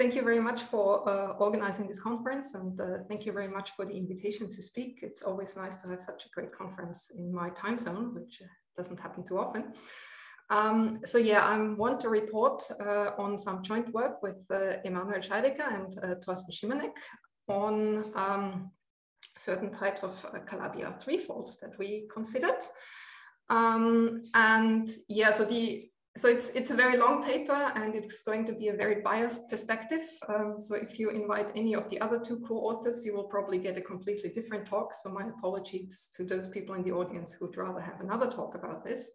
Thank you very much for organizing this conference, and thank you very much for the invitation to speak. It's always nice to have such a great conference in my time zone, which doesn't happen too often. So yeah, I want to report on some joint work with Emanuel Scheidecker and Thorsten Schimanek on certain types of Calabi-Yau threefolds that we considered. And yeah, so it's a very long paper, and it's going to be a very biased perspective. So if you invite any of the other two co-authors, you will probably get a completely different talk. So my apologies to those people in the audience who'd rather have another talk about this.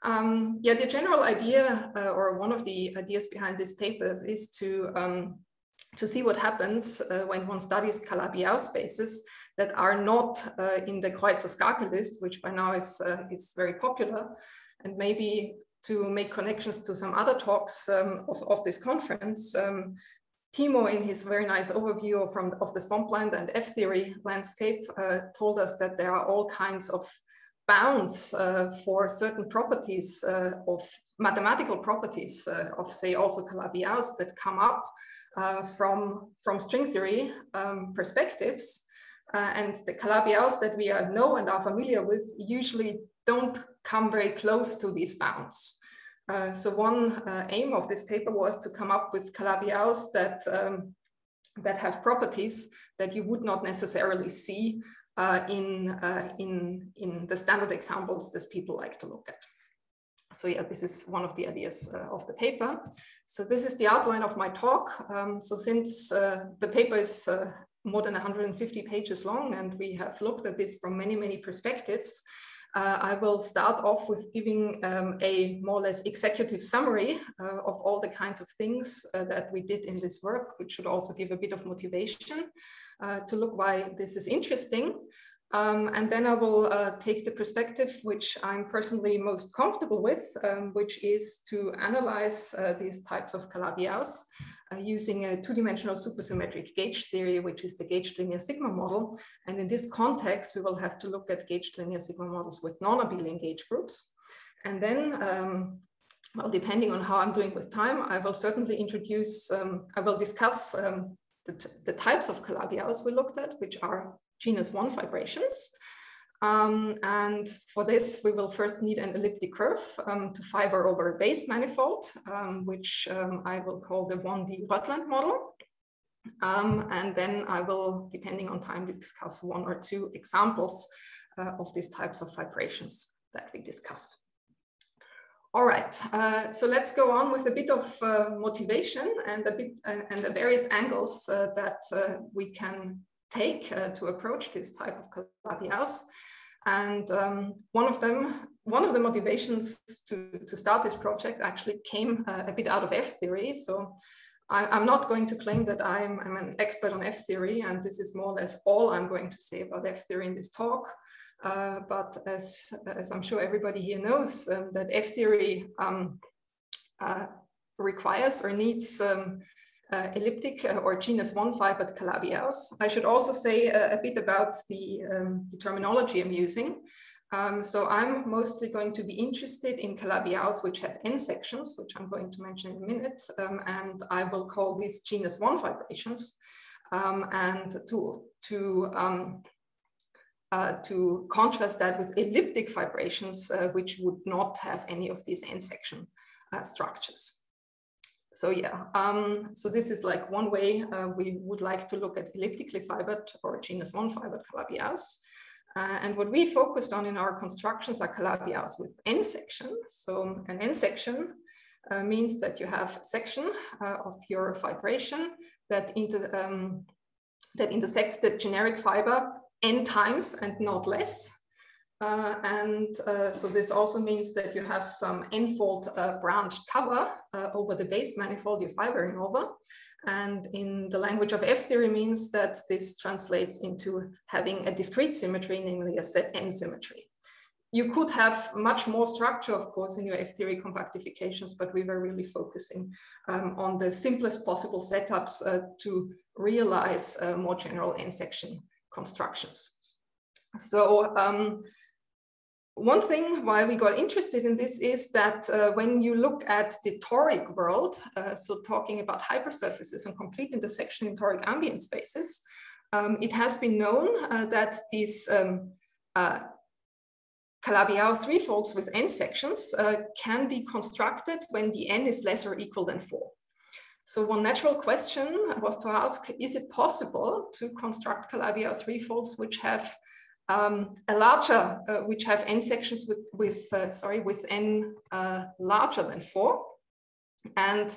Yeah, the general idea, or one of the ideas behind this paper is to see what happens when one studies Calabi-Yau spaces that are not in the Kreuzer-Skarke list, which by now is very popular, and maybe to make connections to some other talks of this conference. Timo, in his very nice overview of the swampland and F-theory landscape, told us that there are all kinds of bounds for certain properties of mathematical properties of, say, also Calabi-Yaus that come up from string theory perspectives. And the Calabi-Yaus that we know and are familiar with usually don't come very close to these bounds. So one aim of this paper was to come up with Calabi-Yaus that have properties that you would not necessarily see in the standard examples that people like to look at. So yeah, this is one of the ideas of the paper. So this is the outline of my talk. So since the paper is more than 150 pages long, and we have looked at this from many, many perspectives, I will start off with giving a more or less executive summary of all the kinds of things that we did in this work, which should also give a bit of motivation to look why this is interesting. And then I will take the perspective which I'm personally most comfortable with, which is to analyze these types of Calabi-Yaus using a two-dimensional supersymmetric gauge theory, which is the gauged linear sigma model. And in this context, we will have to look at gauged linear sigma models with non-abelian gauge groups. And then, well, depending on how I'm doing with time, I will certainly introduce, I will discuss the types of Calabi-Yaus we looked at, which are genus 1 fibrations. And for this, we will first need an elliptic curve to fiber over a base manifold, which I will call the 1D Rötland model. And then I will, depending on time, discuss one or two examples of these types of fibrations that we discuss. All right, so let's go on with a bit of motivation and the various angles that we can take to approach this type of Calabi-Yaus. And one of the motivations to start this project actually came a bit out of F-theory. So I'm not going to claim that I'm an expert on F-theory, and this is more or less all I'm going to say about F-theory in this talk. But as I'm sure everybody here knows, that F-theory requires or needs elliptic or genus 1 fibered Calabi-Yaus. I should also say a bit about the terminology I'm using. So I'm mostly going to be interested in Calabi-Yaus which have n sections, which I'm going to mention in a minute, and I will call these genus 1 fibrations. And to contrast that with elliptic fibrations, which would not have any of these n section structures. So yeah, so this is like one way we would like to look at elliptically fibered or genus 1 fibered Calabi-Yaus. And what we focused on in our constructions are Calabi-Yaus with n section. So an n section means that you have a section of your fibration that intersects the generic fiber n times and not less. So this also means that you have some n-fold branched cover over the base manifold you're fibering over. And in the language of F-theory means that this translates into having a discrete symmetry, namely a Zn symmetry. You could have much more structure, of course, in your F-theory compactifications, but we were really focusing on the simplest possible setups to realize more general n-section constructions. So one thing why we got interested in this is that when you look at the toric world, so talking about hypersurfaces and complete intersection in toric ambient spaces, it has been known that these Calabi-Yau threefolds with n sections can be constructed when the n is less or equal than 4. So one natural question was to ask, is it possible to construct Calabi-Yau threefolds which have which have n sections with n larger than 4? And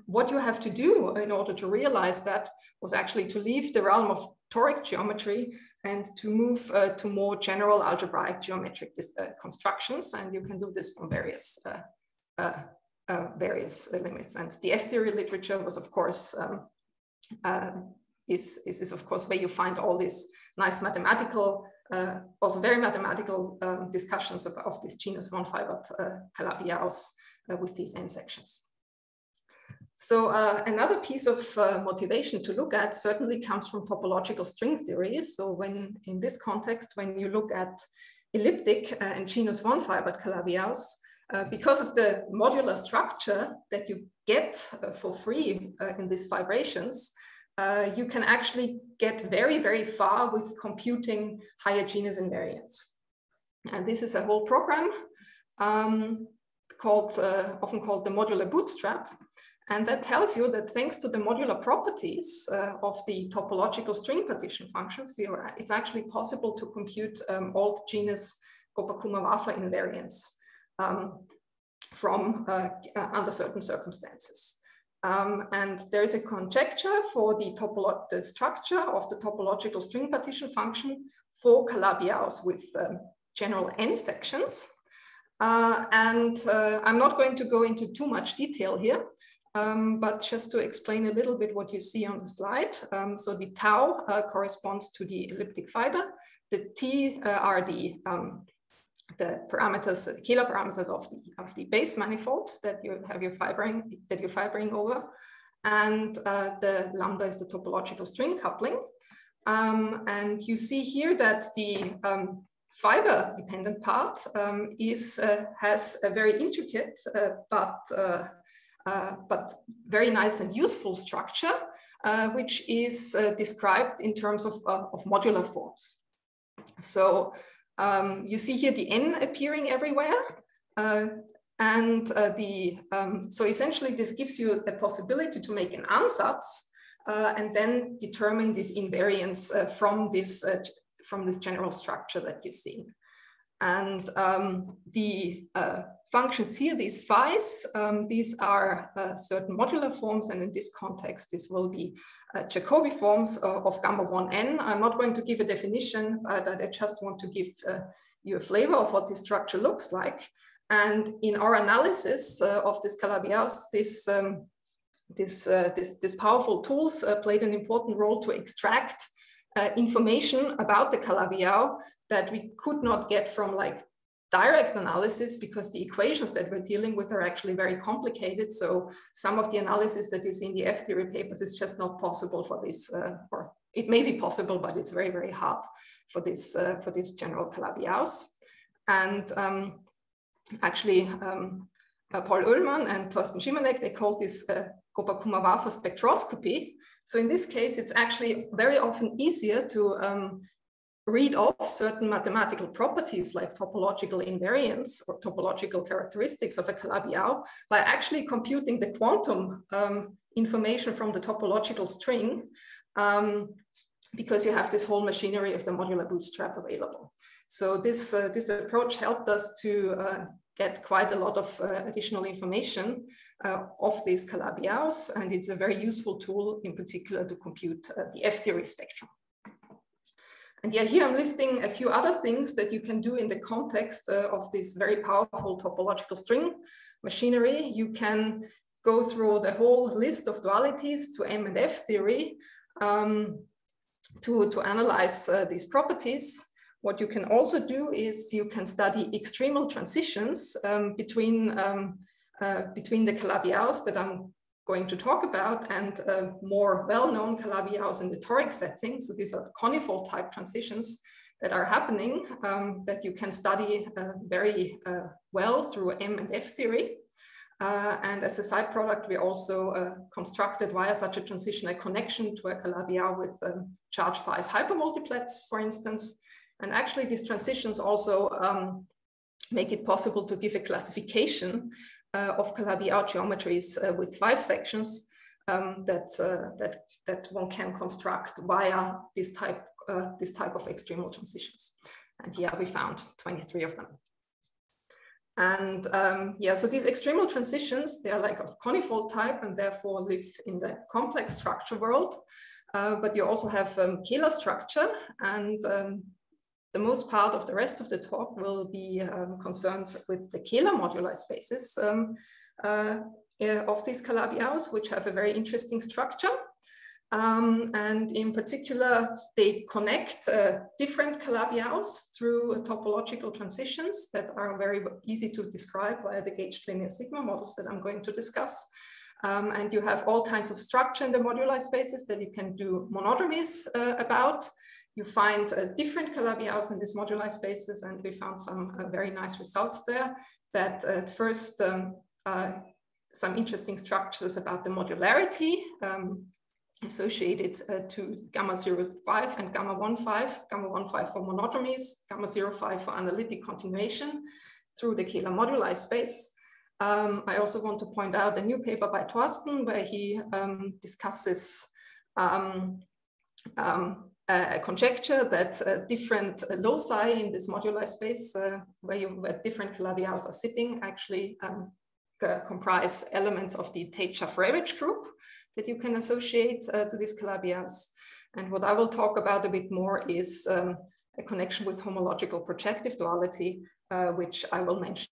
what you have to do in order to realize that was actually to leave the realm of toric geometry and to move to more general algebraic geometric constructions. And you can do this from various limits. And the F-theory literature was, of course, is of course where you find all these nice mathematical, also very mathematical discussions of this genus one-fibered Calabi-Yaus with these n sections. So another piece of motivation to look at certainly comes from topological string theory. So when in this context, when you look at elliptic and genus one-fibered Calabi-Yaus, because of the modular structure that you get for free in these fibrations, you can actually get very, very far with computing higher genus invariants. And this is a whole program often called the modular bootstrap. And that tells you that thanks to the modular properties of the topological string partition functions, it's actually possible to compute all genus Gopakuma-Waffer invariants under certain circumstances. And there is a conjecture for the structure of the topological string partition function for Calabi-Yaus with general n sections. I'm not going to go into too much detail here, but just to explain a little bit what you see on the slide. So the tau corresponds to the elliptic fiber. The t are the parameters, the Kähler parameters of the base manifolds that you have you're fibering over, and the lambda is the topological string coupling. And you see here that the fiber dependent part has a very intricate but very nice and useful structure, which is described in terms of modular forms. So you see here the n appearing everywhere. So essentially this gives you a possibility to make an ansatz and then determine these invariants from this general structure that you see. And the functions here, these phi's, these are certain modular forms, and in this context, this will be Jacobi forms of gamma 1n. I'm not going to give a definition, but I just want to give you a flavor of what this structure looks like. And in our analysis of this Calabi-Yaus, these powerful tools played an important role to extract information about the Calabi-Yau that we could not get from like direct analysis, because the equations that we're dealing with are actually very complicated. So some of the analysis that you see in the F-theory papers is just not possible for this, or it may be possible, but it's very, very hard for this general Calabi-Yaus. And actually, Paul Ullmann and Thorsten Schimanek, they called this Gopakuma-Waffer spectroscopy. So in this case, it's actually very often easier to read off certain mathematical properties like topological invariance or topological characteristics of a Calabi-Yau by actually computing the quantum information from the topological string, because you have this whole machinery of the modular bootstrap available. So this approach helped us to get quite a lot of additional information of these Calabi-Yaus, and it's a very useful tool in particular to compute the F-theory spectrum. And yeah, here I'm listing a few other things that you can do in the context of this very powerful topological string machinery. You can go through the whole list of dualities to M and F theory to analyze these properties. What you can also do is you can study extremal transitions between the Calabi-Yaus that I'm going to talk about and more well-known Calabi-Yaus in the toric setting. So these are conifold type transitions that are happening that you can study very well through M and F theory. And as a side product, we also constructed via such a transition a connection to a Calabi-Yau with charge 5 hypermultiplets, for instance. And actually these transitions also make it possible to give a classification of Calabi-Yau geometries with 5 sections that one can construct via this type of extremal transitions. And here we found 23 of them. And yeah, so these extremal transitions, they are like of conifold type and therefore live in the complex structure world. But you also have Kähler structure, and the most part of the rest of the talk will be concerned with the Kähler moduli spaces of these Calabi-Yaus, which have a very interesting structure. And in particular, they connect different Calabi-Yaus through topological transitions that are very easy to describe via the gauged linear sigma models that I'm going to discuss. And you have all kinds of structure in the moduli spaces that you can do monodromies about. You find different Calabi-Yaus in these moduli spaces, and we found some very nice results there that first some interesting structures about the modularity associated to gamma 0.5 and gamma 1.5, gamma 1.5 for monodromies, gamma 0.5 for analytic continuation through the Kähler moduli space. I also want to point out a new paper by Thorsten where he discusses a conjecture that different loci in this moduli space where different Calabi-Yaus are sitting actually comprise elements of the Tate-Schaff-Ravage group that you can associate to these Calabi-Yaus. And what I will talk about a bit more is a connection with homological projective duality, which I will mention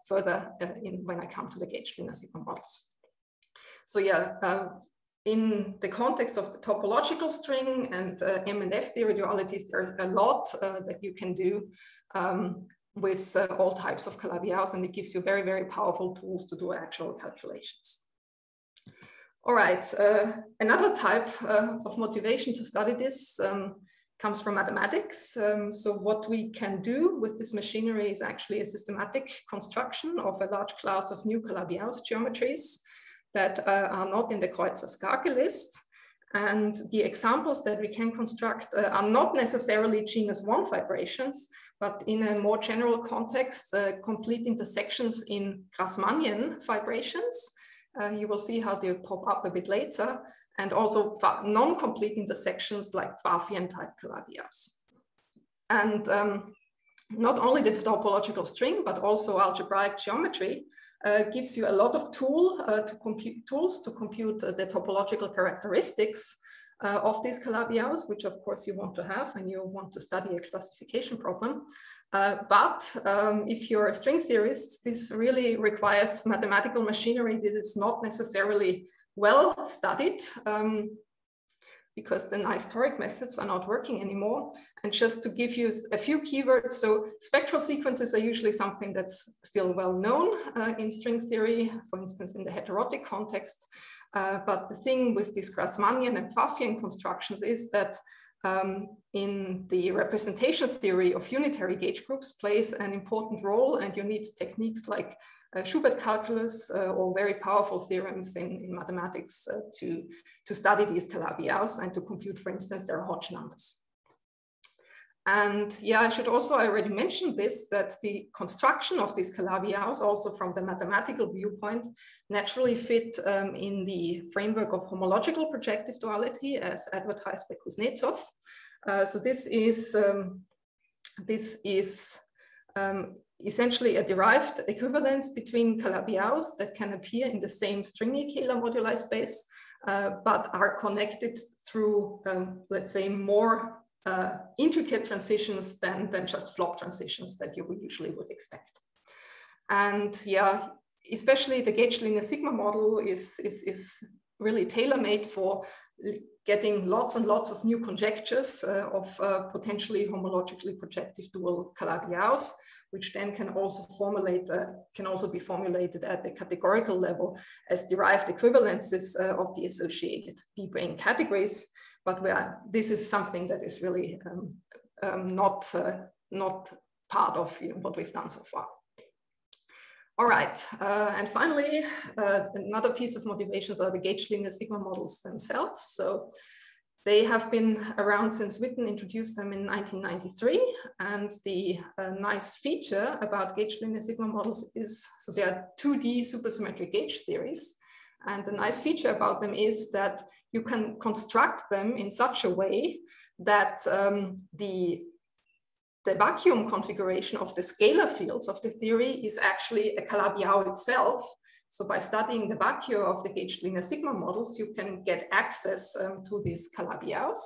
further when I come to the gauged linear sigma models. So yeah, in the context of the topological string and M and F theory dualities, there's a lot that you can do with all types of Calabi-Yaus, and it gives you very, very powerful tools to do actual calculations. All right, another type of motivation to study this comes from mathematics. So what we can do with this machinery is actually a systematic construction of a large class of new Calabi-Yaus geometries that are not in the Kreuzer-Skake list. And the examples that we can construct are not necessarily genus 1 vibrations, but in a more general context, complete intersections in grasmanian vibrations. You will see how they pop up a bit later, and also non-complete intersections like favian type Calabi-Yaus. And not only the topological string, but also algebraic geometry gives you a lot of tools to compute the topological characteristics of these Calabi-Yaus, which of course you want to have and you want to study a classification problem. But if you're a string theorist, this really requires mathematical machinery that is not necessarily well studied because the nice toric methods are not working anymore. And just to give you a few keywords, so spectral sequences are usually something that's still well known in string theory, for instance, in the heterotic context. But the thing with these grasmanian and favian constructions is that in the representation theory of unitary gauge groups plays an important role, and you need techniques like Schubert calculus or very powerful theorems in mathematics to study these Calabi-Yaus and to compute, for instance, their Hodge numbers. And yeah, I already mentioned this, that the construction of these Calabi-Yaus also from the mathematical viewpoint naturally fit in the framework of homological projective duality as advertised by Kuznetsov. So this is essentially a derived equivalence between Calabi-Yaus that can appear in the same stringy Kähler moduli space, but are connected through, let's say, more intricate transitions than just flop transitions that you usually would expect. And yeah, especially the gauged linear sigma model is really tailor-made for getting lots and lots of new conjectures of potentially homologically projective dual Calabi-Yaus, which then can also be formulated at the categorical level as derived equivalences of the associated D-brane categories. But this is something that is really not part of what we've done so far. All right, and finally, another piece of motivations are the gauge linear sigma models themselves. So they have been around since Witten introduced them in 1993. And the nice feature about gauge linear sigma models is, so they are 2D supersymmetric gauge theories. And the nice feature about them is that you can construct them in such a way that the vacuum configuration of the scalar fields of the theory is actually a Calabi-Yau itself. So by studying the vacuum of the gauge linear sigma models, you can get access to these Calabi-Yaus.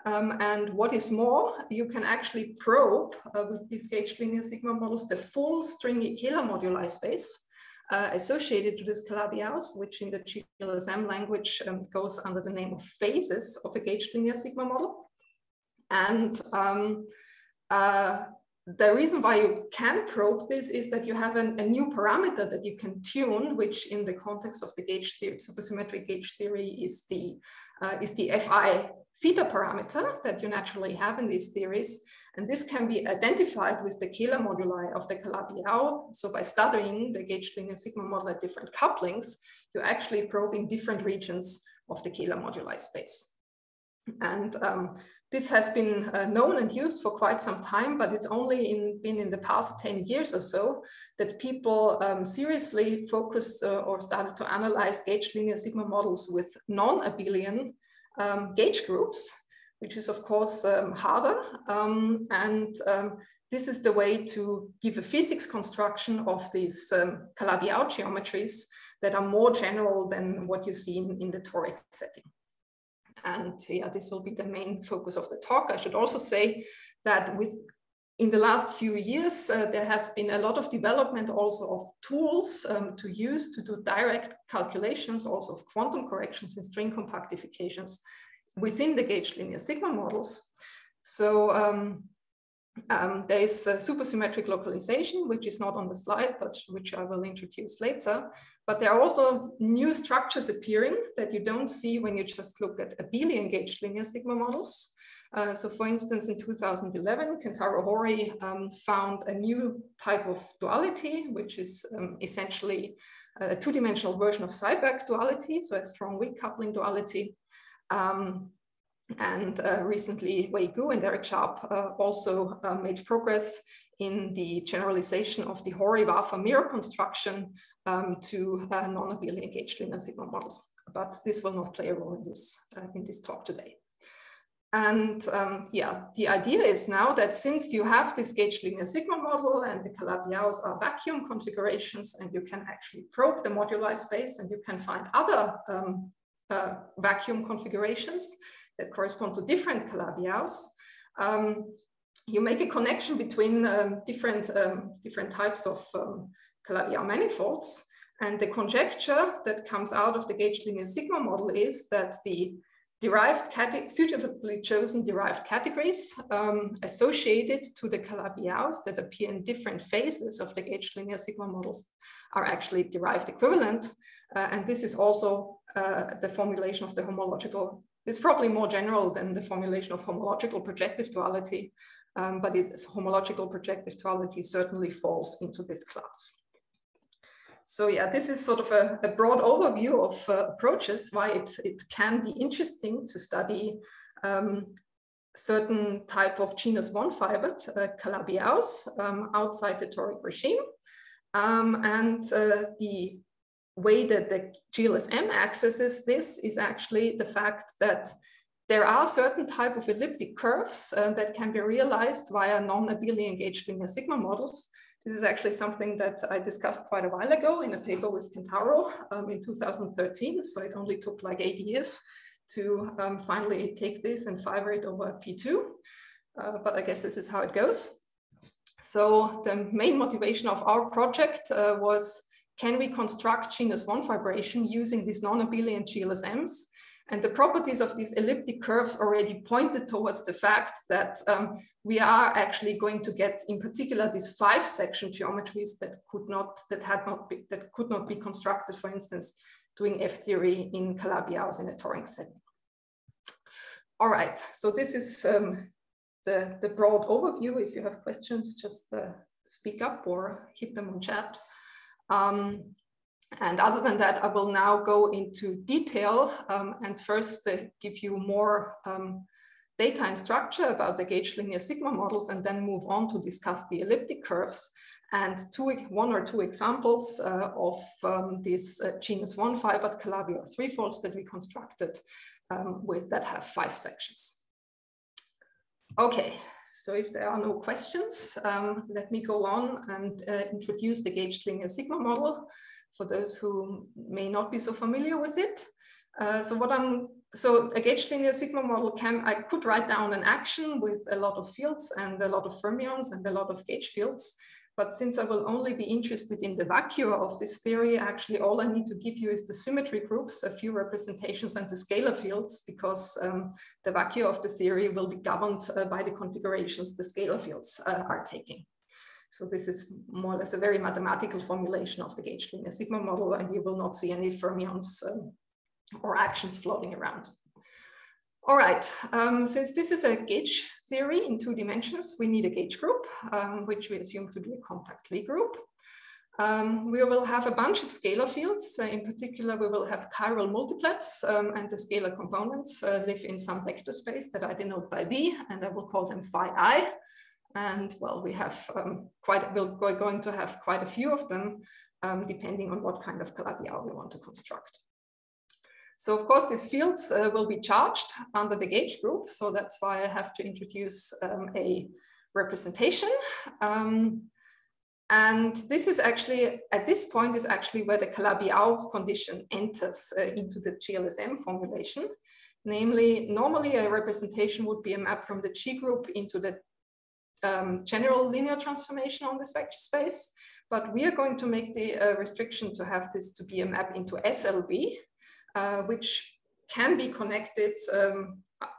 And what is more, you can actually probe with these gauge linear sigma models the full stringy Kähler moduli space associated to this Calabi-Yaus, which in the GLSM language goes under the name of phases of a gauge linear sigma model. And the reason why you can probe this is that you have a new parameter that you can tune, which in the context of the gauge theory, supersymmetric gauge theory, is the Fi theta parameter that you naturally have in these theories. And this can be identified with the Kähler moduli of the Calabi-Yau. So by studying the gauge linear sigma model at different couplings, you're actually probing different regions of the Kähler moduli space. And this has been known and used for quite some time, but it's only been in the past 10 years or so that people seriously focused or started to analyze gauge linear sigma models with non-abelian gauge groups, which is of course harder. This is the way to give a physics construction of these Calabi-Yau geometries that are more general than what you see in the toric setting. And yeah, this will be the main focus of the talk. I should also say that in the last few years, there has been a lot of development also of tools to use to do direct calculations, also of quantum corrections and string compactifications within the gauge linear sigma models. So there is supersymmetric localization, which is not on the slide, but which I will introduce later. But there are also new structures appearing that you don't see when you just look at abelian gauge linear sigma models. So for instance, in 2011, Kentaro Hori found a new type of duality, which is essentially a two-dimensional version of Seiberg duality, so a strong weak coupling duality. Recently, Wei Gu and Eric Sharp also made progress in the generalization of the Hori-Waffer mirror construction to non-abelian gauge linear sigma models. But this will not play a role in this talk today. And yeah, the idea is now that since you have this gauge linear sigma model and the Calabi-Yaus are vacuum configurations, and you can actually probe the moduli space and you can find other vacuum configurations that correspond to different Calabi-Yaus, you make a connection between different types of Calabi-Yau manifolds. And the conjecture that comes out of the gauge linear sigma model is that the suitably chosen derived categories associated to the Calabi-Yaus that appear in different phases of the gauge linear sigma models are actually derived equivalent. And this is also the formulation of the homological. It's probably more general than the formulation of homological projective duality, but homological projective duality certainly falls into this class. So yeah, this is sort of a broad overview of approaches why it can be interesting to study certain type of genus one-fibered Calabi-Yaus outside the toric regime. The way that the GLSM accesses this is actually the fact that there are certain type of elliptic curves that can be realized via non-abelian gauge linear sigma models. This is actually something that I discussed quite a while ago in a paper with Kentaro in 2013. So it only took like 8 years to finally take this and fiber it over P2. But I guess this is how it goes. So the main motivation of our project was, can we construct genus one fibration using these non-abelian GLSMs? And the properties of these elliptic curves already pointed towards the fact that we are actually going to get, in particular, these 5-section geometries that could not be constructed, for instance, doing F-theory in Calabi-Yaus in a Turing setting. All right, so this is the broad overview. If you have questions, just speak up or hit them on chat. And other than that, I will now go into detail and first give you more data and structure about the gauge linear sigma models, and then move on to discuss the elliptic curves and one or two examples of these Genus 1 fibered Calabi-Yau threefolds that we constructed that have 5 sections. Okay, so if there are no questions, let me go on and introduce the gauge linear sigma model for those who may not be so familiar with it. So a gauge linear sigma model I could write down an action with a lot of fields and a lot of fermions and a lot of gauge fields. But since I will only be interested in the vacuum of this theory, actually all I need to give you is the symmetry groups, a few representations, and the scalar fields, because the vacuum of the theory will be governed by the configurations the scalar fields are taking. So this is more or less a very mathematical formulation of the gauge linear sigma model, and you will not see any fermions or actions floating around. All right, since this is a gauge theory in 2 dimensions, we need a gauge group, which we assume to be a compact Lie group. We will have a bunch of scalar fields. In particular, we will have chiral multiplets, and the scalar components live in some vector space that I denote by V, and I will call them phi I. And well, we have we're going to have quite a few of them, depending on what kind of Calabi-Yau we want to construct. So of course, these fields will be charged under the gauge group. So that's why I have to introduce a representation. And this is actually, at this point, is actually where the Calabi-Yau condition enters into the GLSM formulation. Namely, normally a representation would be a map from the G group into the general linear transformation on this vector space. But we are going to make the restriction to have this to be a map into SLB. Which can be connected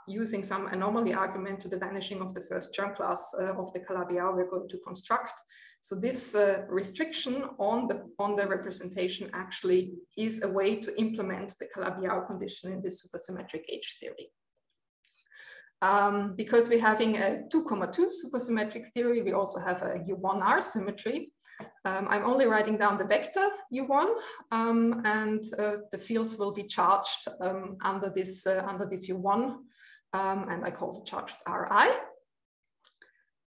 using some anomaly argument to the vanishing of the first germ class of the Calabi-Yau we're going to construct. So this restriction on the representation actually is a way to implement the Calabi-Yau condition in this supersymmetric gauge theory. Because we're having a 2,2 supersymmetric theory, we also have a U1R symmetry. I'm only writing down the vector U1, and the fields will be charged under this U1, and I call the charges Ri.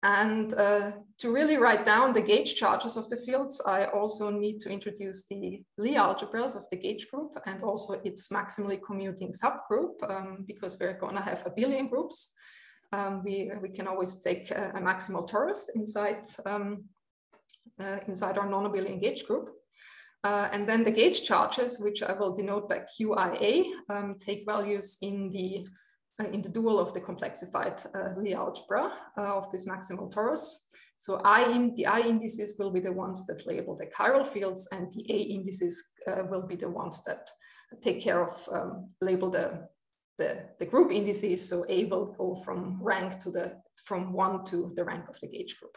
And to really write down the gauge charges of the fields, I also need to introduce the Lie algebras of the gauge group and also its maximally commuting subgroup, because we're going to have abelian groups. We can always take a maximal torus inside our non-abelian gauge group. And then the gauge charges, which I will denote by QIA, take values in the dual of the complexified Lie algebra of this maximal torus. So the I indices will be the ones that label the chiral fields, and the A indices will be the ones that take care of label the group indices. So A will go from rank to from 1 to the rank of the gauge group.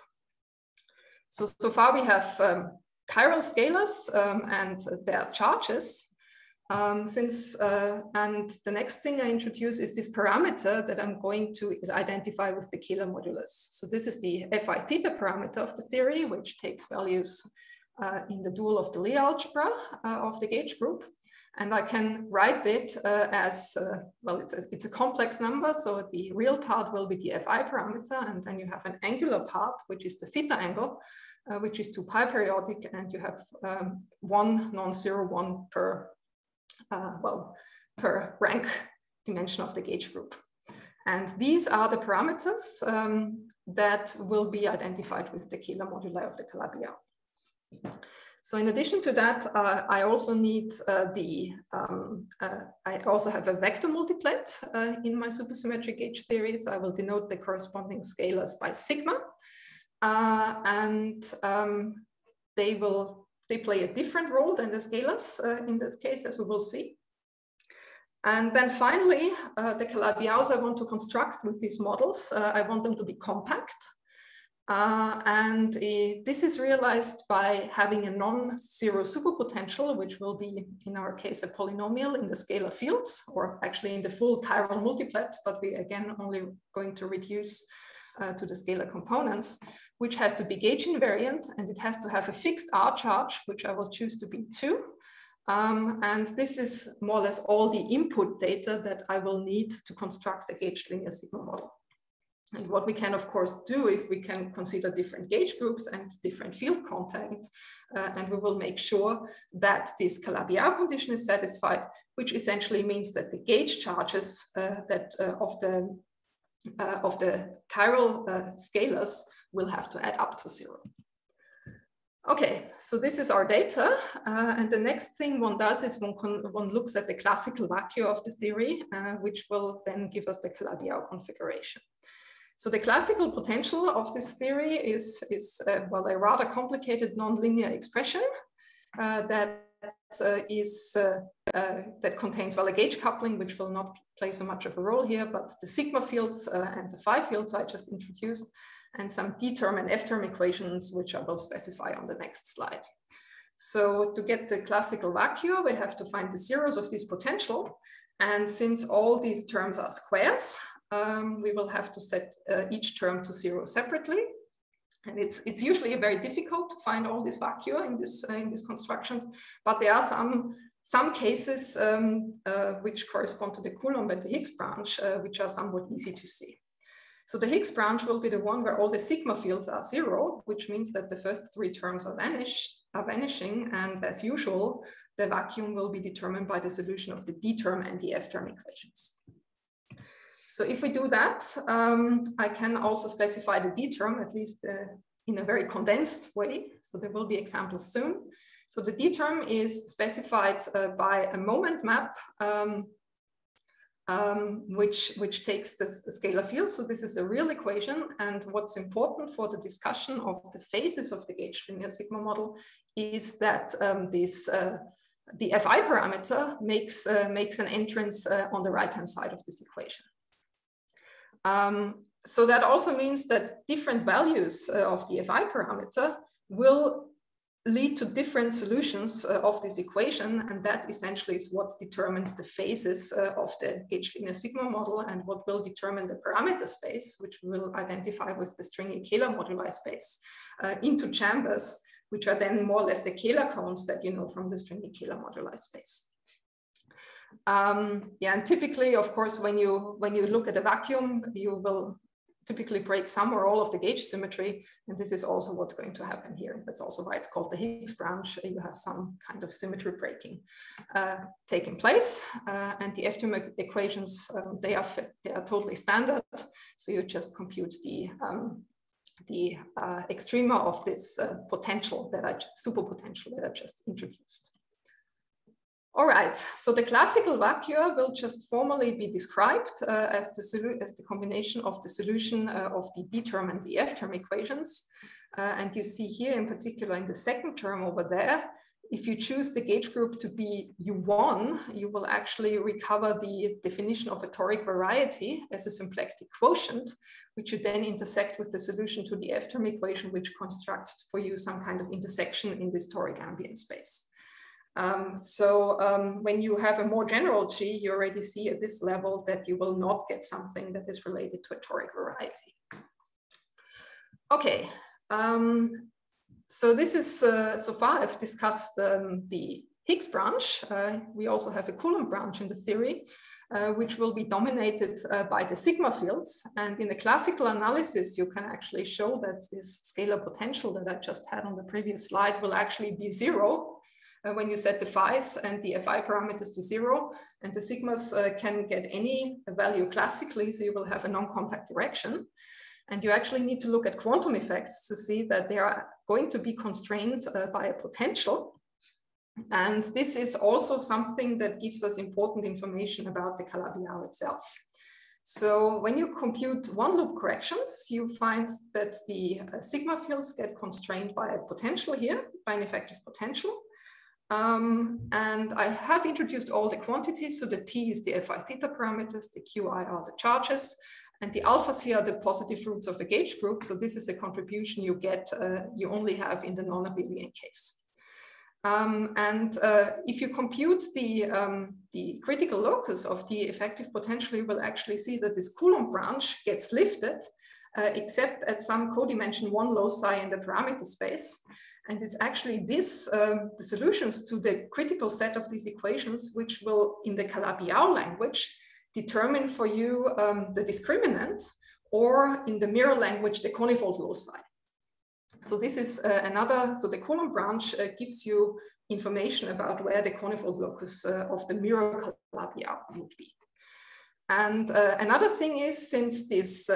So far we have chiral scalars and their charges. And the next thing I introduce is this parameter that I'm going to identify with the Kähler modulus. So this is the Fi theta parameter of the theory, which takes values in the dual of the Lie algebra of the gauge group. And I can write it as, well, it's a complex number. So the real part will be the Fi parameter. And then you have an angular part, which is the theta angle, which is 2 pi periodic. And you have 1 non-zero 1 per rank dimension of the gauge group. And these are the parameters that will be identified with the Kähler moduli of the Calabi-Yau. So in addition to that, I also need I also have a vector multiplet in my supersymmetric gauge theory. So I will denote the corresponding scalars by sigma. They play a different role than the scalars in this case, as we will see. And then finally, the Calabi-Yaus I want to construct with these models, I want them to be compact. This is realized by having a non-zero superpotential, which will be, in our case, a polynomial in the scalar fields, or actually in the full chiral multiplet, but we again only going to reduce to the scalar components, which has to be gauge invariant, and it has to have a fixed R charge, which I will choose to be 2. And this is more or less all the input data that I will need to construct a gauged linear sigma model. And what we can, of course, do is we can consider different gauge groups and different field content, and we will make sure that this Calabi-Yau condition is satisfied, which essentially means that the gauge charges of the chiral scalars will have to add up to 0. Okay, so this is our data, and the next thing one does is one looks at the classical vacuum of the theory, which will then give us the Calabi-Yau configuration. So the classical potential of this theory is well, a rather complicated nonlinear expression that contains, well, a gauge coupling, which will not play so much of a role here, but the sigma fields and the phi fields I just introduced, and some d-term and f-term equations, which I will specify on the next slide. So to get the classical vacuum, we have to find the zeros of this potential. And since all these terms are squares, we will have to set each term to 0 separately. And it's usually very difficult to find all this vacuum in these constructions, but there are some cases which correspond to the Coulomb and the Higgs branch, which are somewhat easy to see. So the Higgs branch will be the one where all the sigma fields are 0, which means that the first 3 terms are vanishing, and as usual, the vacuum will be determined by the solution of the d-term and the f-term equations. So if we do that, I can also specify the d-term, at least in a very condensed way. So there will be examples soon. So the d-term is specified by a moment map, which takes the scalar field. So this is a real equation. And what's important for the discussion of the phases of the gauged linear sigma model is that the Fi parameter makes an entrance on the right-hand side of this equation. So that also means that different values of the Fi parameter will lead to different solutions of this equation, and that essentially is what determines the phases of the gauged linear sigma model and what will determine the parameter space, which we will identify with the stringy Kähler moduli space into chambers, which are then more or less the Kähler cones that you know from the stringy Kähler moduli space. Yeah, and typically, of course, when you look at a vacuum, you will typically break some or all of the gauge symmetry, and this is also what's going to happen here. That's also why it's called the Higgs branch. You have some kind of symmetry breaking taking place, and the f-term equations they are totally standard. So you just compute the extrema of this potential superpotential that I just introduced. All right, so the classical vacuum will just formally be described as the combination of the solution of the d-term and the f-term equations. And you see here in particular in the second term over there, if you choose the gauge group to be U1, you will actually recover the definition of a toric variety as a symplectic quotient, which you then intersect with the solution to the f-term equation, which constructs for you some kind of intersection in this toric ambient space. When you have a more general G, you already see at this level that you will not get something that is related to a toric variety. Okay, so this is, so far I've discussed the Higgs branch. We also have a Coulomb branch in the theory, which will be dominated by the sigma fields. And in the classical analysis, you can actually show that this scalar potential that I just had on the previous slide will actually be 0. When you set the phi's and the Fi parameters to 0, and the sigmas can get any value classically, so you will have a non-contact direction. And you actually need to look at quantum effects to see that they are going to be constrained by a potential. And this is also something that gives us important information about the Calabi-Yau itself. So when you compute one loop corrections, you find that the sigma fields get constrained by a potential here, by an effective potential. And I have introduced all the quantities. So the T is the Fi theta parameters, the Qi are the charges, and the alphas here are the positive roots of a gauge group. So this is a contribution you get, you only have in the non-abelian case. If you compute the critical locus of the effective potential, you will actually see that this Coulomb branch gets lifted except at some codimension 1 loci in the parameter space. And it's actually this, the solutions to the critical set of these equations, which will, in the Calabi-Yau language, determine for you the discriminant, or in the mirror language, the conifold loci. So this is another, so the Coulomb branch gives you information about where the conifold locus of the mirror Calabi-Yau would be. And another thing is, since these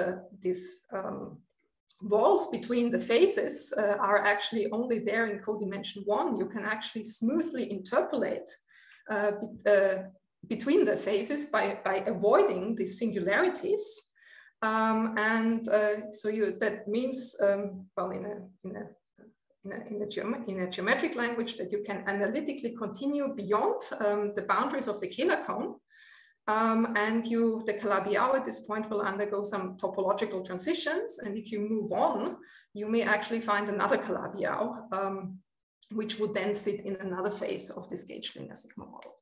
walls between the phases are actually only there in codimension 1, you can actually smoothly interpolate between the phases by avoiding the singularities. So that means, well, in a geometric language, that you can analytically continue beyond the boundaries of the Kähler cone. And the Calabi-Yau at this point will undergo some topological transitions. And if you move on, you may actually find another Calabi-Yau, which would then sit in another phase of this gauge linear sigma model.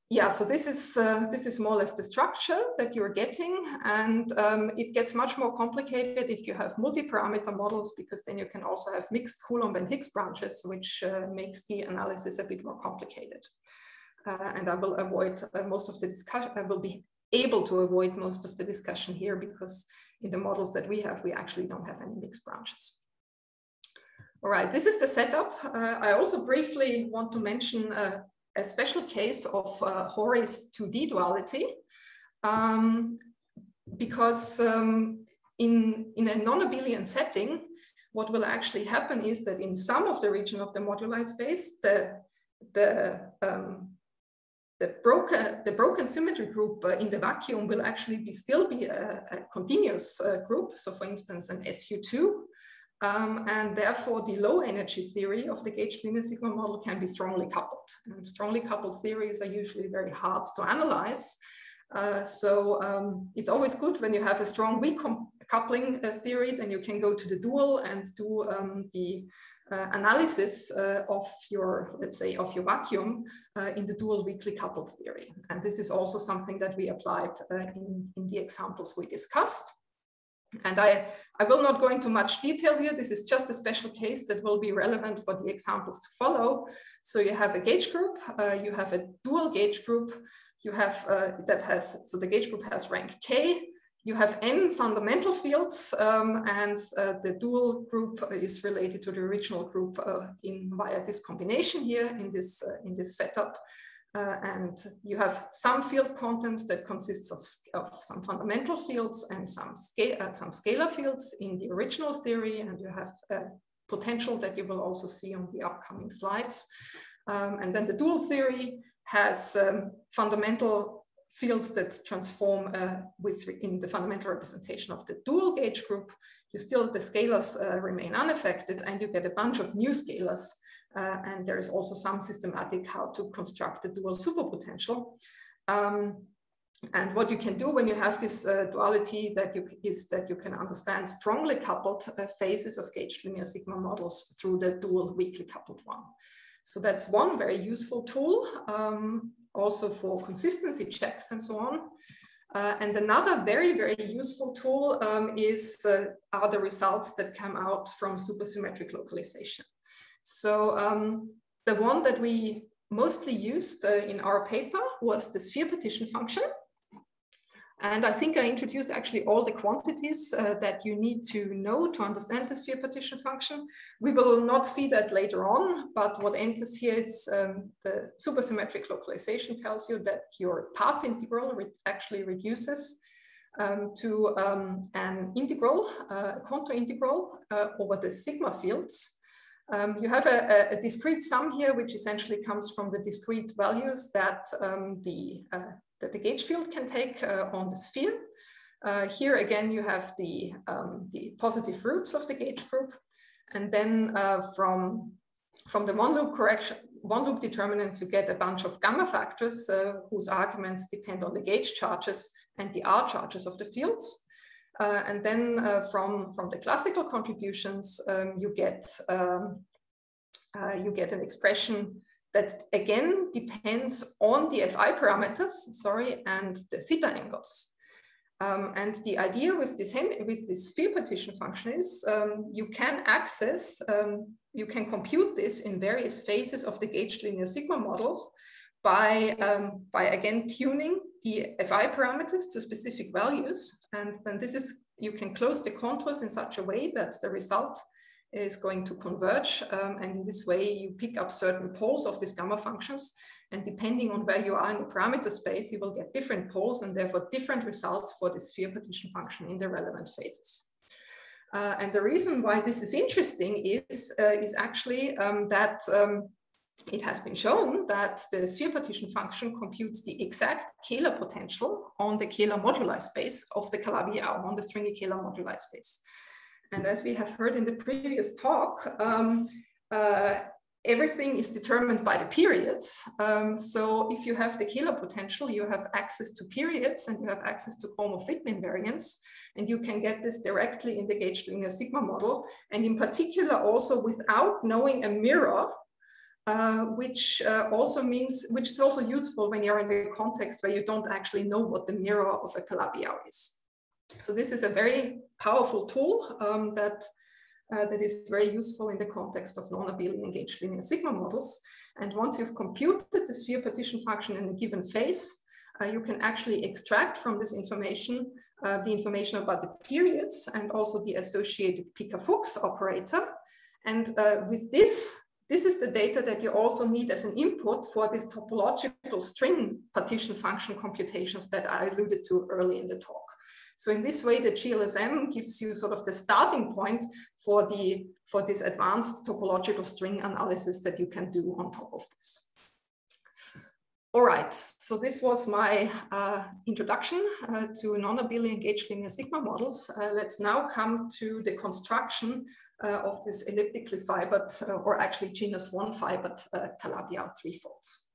Yeah, so this is more or less the structure that you're getting, and it gets much more complicated if you have multi-parameter models, because then you can also have mixed Coulomb and Higgs branches, which makes the analysis a bit more complicated. And I will avoid most of the discussion. I will be able to avoid most of the discussion here, because in the models that we have, we actually don't have any mixed branches. All right, this is the setup. I also briefly want to mention a special case of Hori's 2D duality, because in a non-abelian setting, what will actually happen is that in some of the region of the moduli space, the broken symmetry group in the vacuum will actually still be a continuous group. So for instance, an SU2. And therefore, the low energy theory of the gauge linear sigma model can be strongly coupled. And strongly coupled theories are usually very hard to analyze. It's always good when you have a strong weak coupling theory, then you can go to the dual and do the analysis of your, let's say, of your vacuum in the dual weakly coupled theory. And this is also something that we applied in the examples we discussed. And I will not go into much detail here. This is just a special case that will be relevant for the examples to follow. So you have a gauge group, you have a dual gauge group, you have so the gauge group has rank K, you have n fundamental fields, and the dual group is related to the original group via this combination here in this setup. And you have some field contents that consists of some fundamental fields and some scalar fields in the original theory, and you have potential that you will also see on the upcoming slides. And then the dual theory has fundamental fields that transform in the fundamental representation of the dual gauge group. The scalars remain unaffected, and you get a bunch of new scalars. And there is also some systematic how to construct the dual superpotential. And what you can do when you have this duality is that you can understand strongly coupled phases of gauge linear sigma models through the dual weakly coupled one. So that's one very useful tool, also for consistency checks and so on. And another very, very useful tool are the results that come out from supersymmetric localization. So the one that we mostly used in our paper was the sphere partition function. And I think I introduced actually all the quantities that you need to know to understand the sphere partition function. We will not see that later on, but what enters here is the supersymmetric localization tells you that your path integral actually reduces to an integral, a contour integral over the sigma fields. You have a discrete sum here, which essentially comes from the discrete values that the gauge field can take on the sphere. Here again, you have the positive roots of the gauge group, and then from the one loop determinants, you get a bunch of gamma factors whose arguments depend on the gauge charges and the R charges of the fields. And then from the classical contributions, you get an expression that again depends on the Fi parameters, and the theta angles. And the idea with this sphere partition function is you can access, you can compute this in various phases of the gauged linear sigma model by again tuning the Fi parameters to specific values. And then this is, you can close the contours in such a way that the result is going to converge. And in this way, you pick up certain poles of these gamma functions. And depending on where you are in the parameter space, you will get different poles and therefore different results for the sphere partition function in the relevant phases. And the reason why this is interesting is actually that it has been shown that the sphere partition function computes the exact Kähler potential on the Kähler moduli space of the Calabi-Yau, on the stringy Kähler moduli space. And as we have heard in the previous talk, everything is determined by the periods. So if you have the Kähler potential, you have access to periods and you have access to Chromofit invariance. And you can get this directly in the gauged linear sigma model. And in particular, also without knowing a mirror, which is also useful when you're in a context where you don't actually know what the mirror of a Calabi-Yau is. So this is a very powerful tool that is very useful in the context of non-abelian gauged linear sigma models. And once you've computed the sphere partition function in a given phase, you can actually extract from this information the information about the periods and also the associated Picard-Fuchs operator. And with this is the data that you also need as an input for this topological string partition function computations that I alluded to early in the talk. So in this way, the GLSM gives you sort of the starting point for this advanced topological string analysis that you can do on top of this. All right, so this was my introduction to non-abelian gauged linear sigma models. Let's now come to the construction of this elliptically fibered, or actually genus 1 fibered Calabi-Yau three-folds.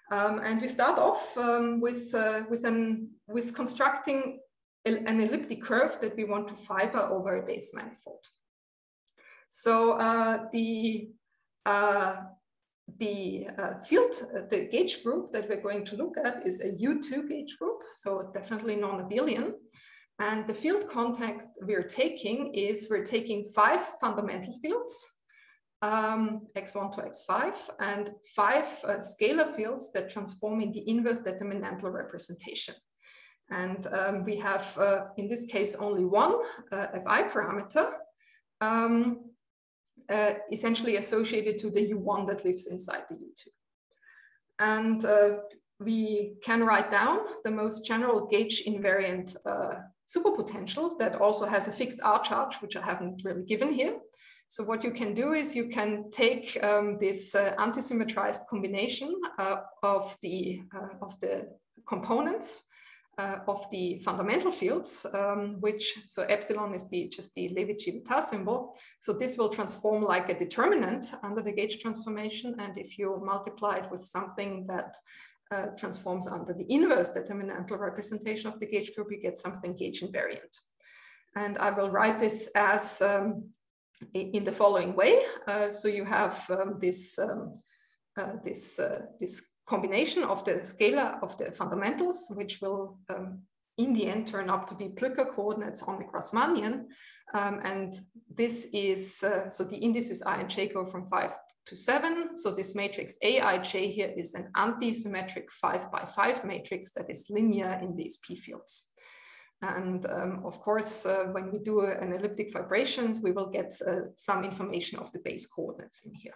And we start off with constructing an elliptic curve that we want to fiber over a base manifold. So the gauge group that we're going to look at is a U2 gauge group, so definitely non-abelian. And the field contact we're taking is we're taking 5 fundamental fields, x1 to x5, and 5 scalar fields that transform in the inverse determinantal representation. And we have, in this case, only one Fi parameter, essentially associated to the U1 that lives inside the U2. And we can write down the most general gauge invariant superpotential that also has a fixed R charge, which I haven't really given here. So what you can do is you can take this antisymmetrized combination of the components of the fundamental fields, so epsilon is just the Levi-Civita symbol. So this will transform like a determinant under the gauge transformation. And if you multiply it with something that transforms under the inverse determinantal representation of the gauge group, you get something gauge invariant. And I will write this as in the following way. So you have this combination of the scalar of the fundamentals, which will in the end turn up to be Plücker coordinates on the grasmanian. And this is, so the indices I and j go from 5 to 7. So this matrix Aij here is an anti-symmetric 5 by 5 matrix that is linear in these P fields. And of course, when we do an elliptic vibrations, we will get some information of the base coordinates in here.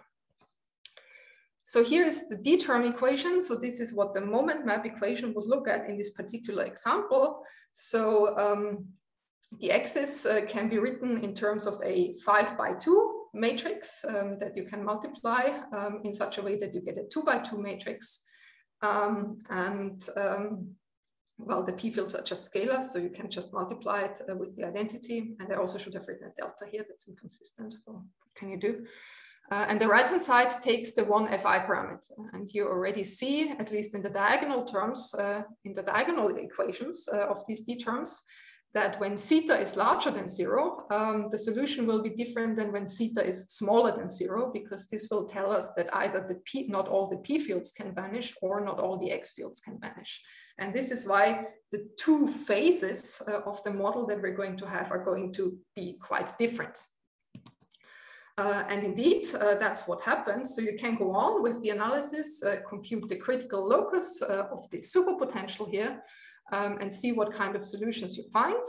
So here is the D-term equation. So this is what the moment map equation would look at in this particular example. So the axis can be written in terms of a 5 by 2 matrix that you can multiply in such a way that you get a 2 by 2 matrix. Well, the P fields are just scalars, so you can just multiply it with the identity. And I also should have written a delta here, that's inconsistent. Well, what can you do? And the right-hand side takes the one Fi parameter. And you already see, at least in the diagonal terms, in the diagonal equations of these D terms, that when zeta is larger than 0, the solution will be different than when zeta is smaller than 0, because this will tell us that either not all the p fields can vanish or not all the x fields can vanish. And this is why the two phases of the model that we're going to have are going to be quite different. And indeed, that's what happens. So you can go on with the analysis, compute the critical locus of the superpotential here, and see what kind of solutions you find.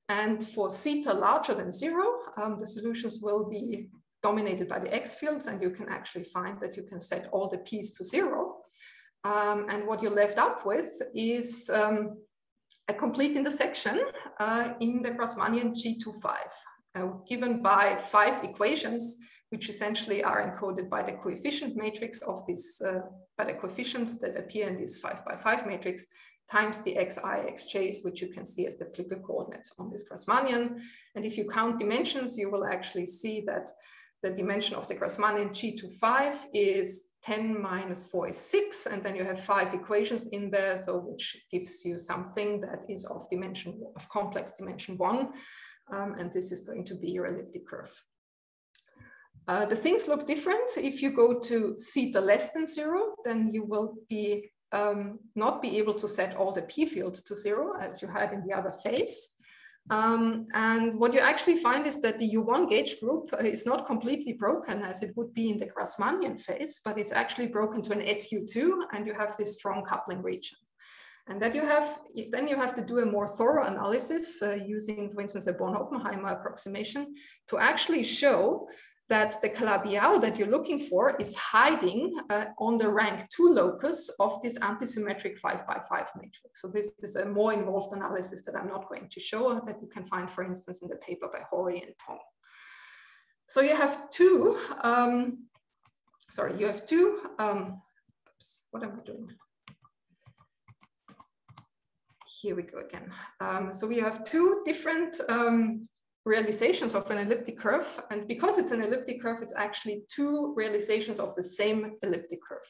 And for zeta larger than 0, the solutions will be dominated by the x fields, and you can actually find that you can set all the p's to 0. And what you're left up with is a complete intersection in the grasmanian G25, given by 5 equations, which essentially are encoded by the coefficient matrix of this, by the coefficients that appear in this 5 by 5 matrix, times the xi, xj's, which you can see as the Plicker coordinates on this grasmanian. And if you count dimensions, you will actually see that the dimension of the grasmanian G25 is 10 minus 4 is 6, and then you have 5 equations in there, so which gives you something that is of complex dimension 1, and this is going to be your elliptic curve. The things look different. If you go to zeta less than 0, then you will be not be able to set all the p fields to 0 as you had in the other phase. And what you actually find is that the U1 gauge group is not completely broken as it would be in the grasmanian phase, but it's actually broken to an SU2, and you have this strong coupling region. And that then you have to do a more thorough analysis using, for instance, a Born-Oppenheimer approximation to actually show that the Calabi-Yau that you're looking for is hiding on the rank 2 locus of this antisymmetric 5 by 5 matrix. So this is a more involved analysis that I'm not going to show, that you can find, for instance, in the paper by Hori and Tong. So you have two, oops, what am I doing? Here we go again. So we have 2 different realizations of an elliptic curve, and because it's an elliptic curve, it's actually 2 realizations of the same elliptic curve.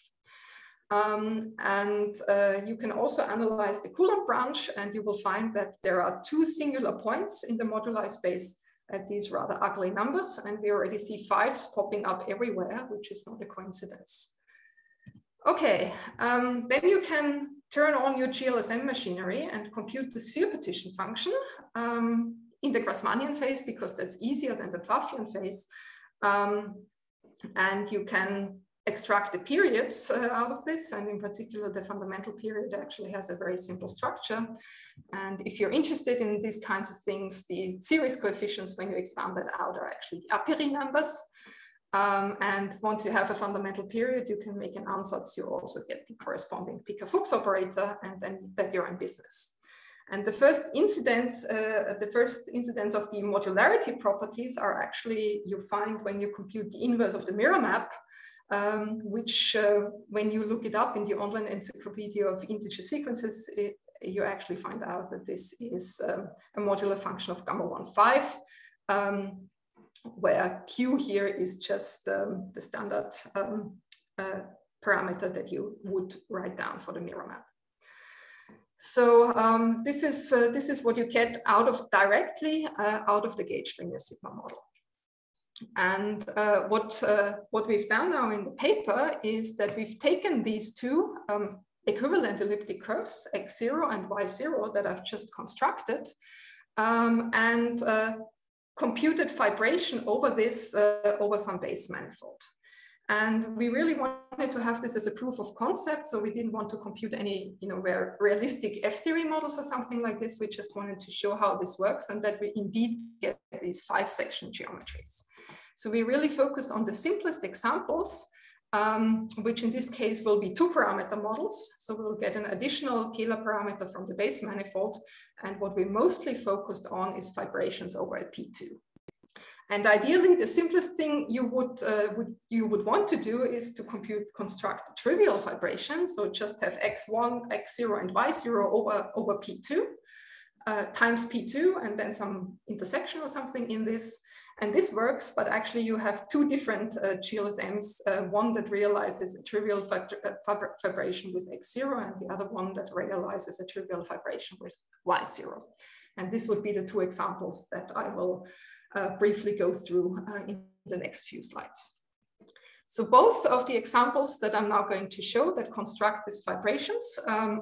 You can also analyze the Coulomb branch, and you will find that there are 2 singular points in the moduli space at these rather ugly numbers, and we already see 5s popping up everywhere, which is not a coincidence. Okay, then you can turn on your GLSM machinery and compute the sphere partition function in the grasmanian phase, because that's easier than the favian phase. And you can extract the periods out of this. And in particular, the fundamental period actually has a very simple structure. And if you're interested in these kinds of things, the series coefficients, when you expand that out, are actually the Apéry numbers. And once you have a fundamental period, you can make an ansatz. You also get the corresponding Picker-Fuchs operator, and then that you're in business. And the first incidents of the modularity properties are actually, you find when you compute the inverse of the mirror map, which when you look it up in the online encyclopedia of integer sequences, you actually find out that this is a modular function of gamma 1,5, where Q here is just the standard parameter that you would write down for the mirror map. So this is what you get directly out of the gauge linear sigma model. And what we've done now in the paper is that we've taken these 2 equivalent elliptic curves, x0 and y0, that I've just constructed, and computed fibration over this over some base manifold. And we really wanted to have this as a proof of concept, so we didn't want to compute any, realistic F-theory models or something like this. We just wanted to show how this works and that we indeed get these 5-section geometries. So we really focused on the simplest examples, which in this case will be 2-parameter models. So we'll get an additional Kähler parameter from the base manifold. And what we mostly focused on is fibrations over a P2. And ideally, the simplest thing you would want to do is to construct a trivial fibration. So just have x1, x0, and y0 over P2 times P2, and then some intersection or something in this. And this works, but actually you have two different GLSMs, one that realizes a trivial vibration with x0 and the other one that realizes a trivial vibration with y0. And this would be the two examples that I will briefly go through in the next few slides. So both of the examples that I'm now going to show that construct these vibrations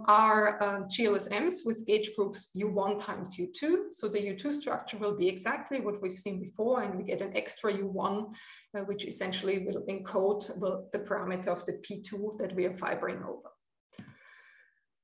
are GLSMs with gauge groups U1 times U2. So the U2 structure will be exactly what we've seen before, and we get an extra U1, which essentially will encode the parameter of the P2 that we are fibering over.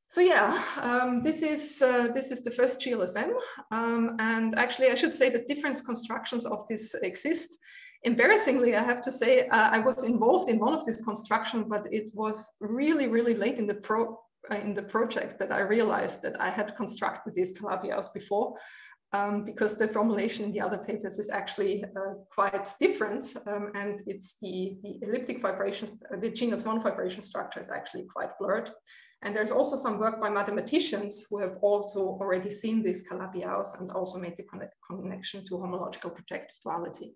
So yeah, this is the first GLSM. And actually, I should say that different constructions of this exist. Embarrassingly, I have to say, I was involved in one of these constructions, but it was really, really late in the project that I realized that I had constructed these Calabi-Yaus before, because the formulation in the other papers is actually quite different, and it's the elliptic vibrations, the genus 1 vibration structure is actually quite blurred. And there's also some work by mathematicians who have also already seen these Calabi-Yaus and also made the connection to homological projective duality.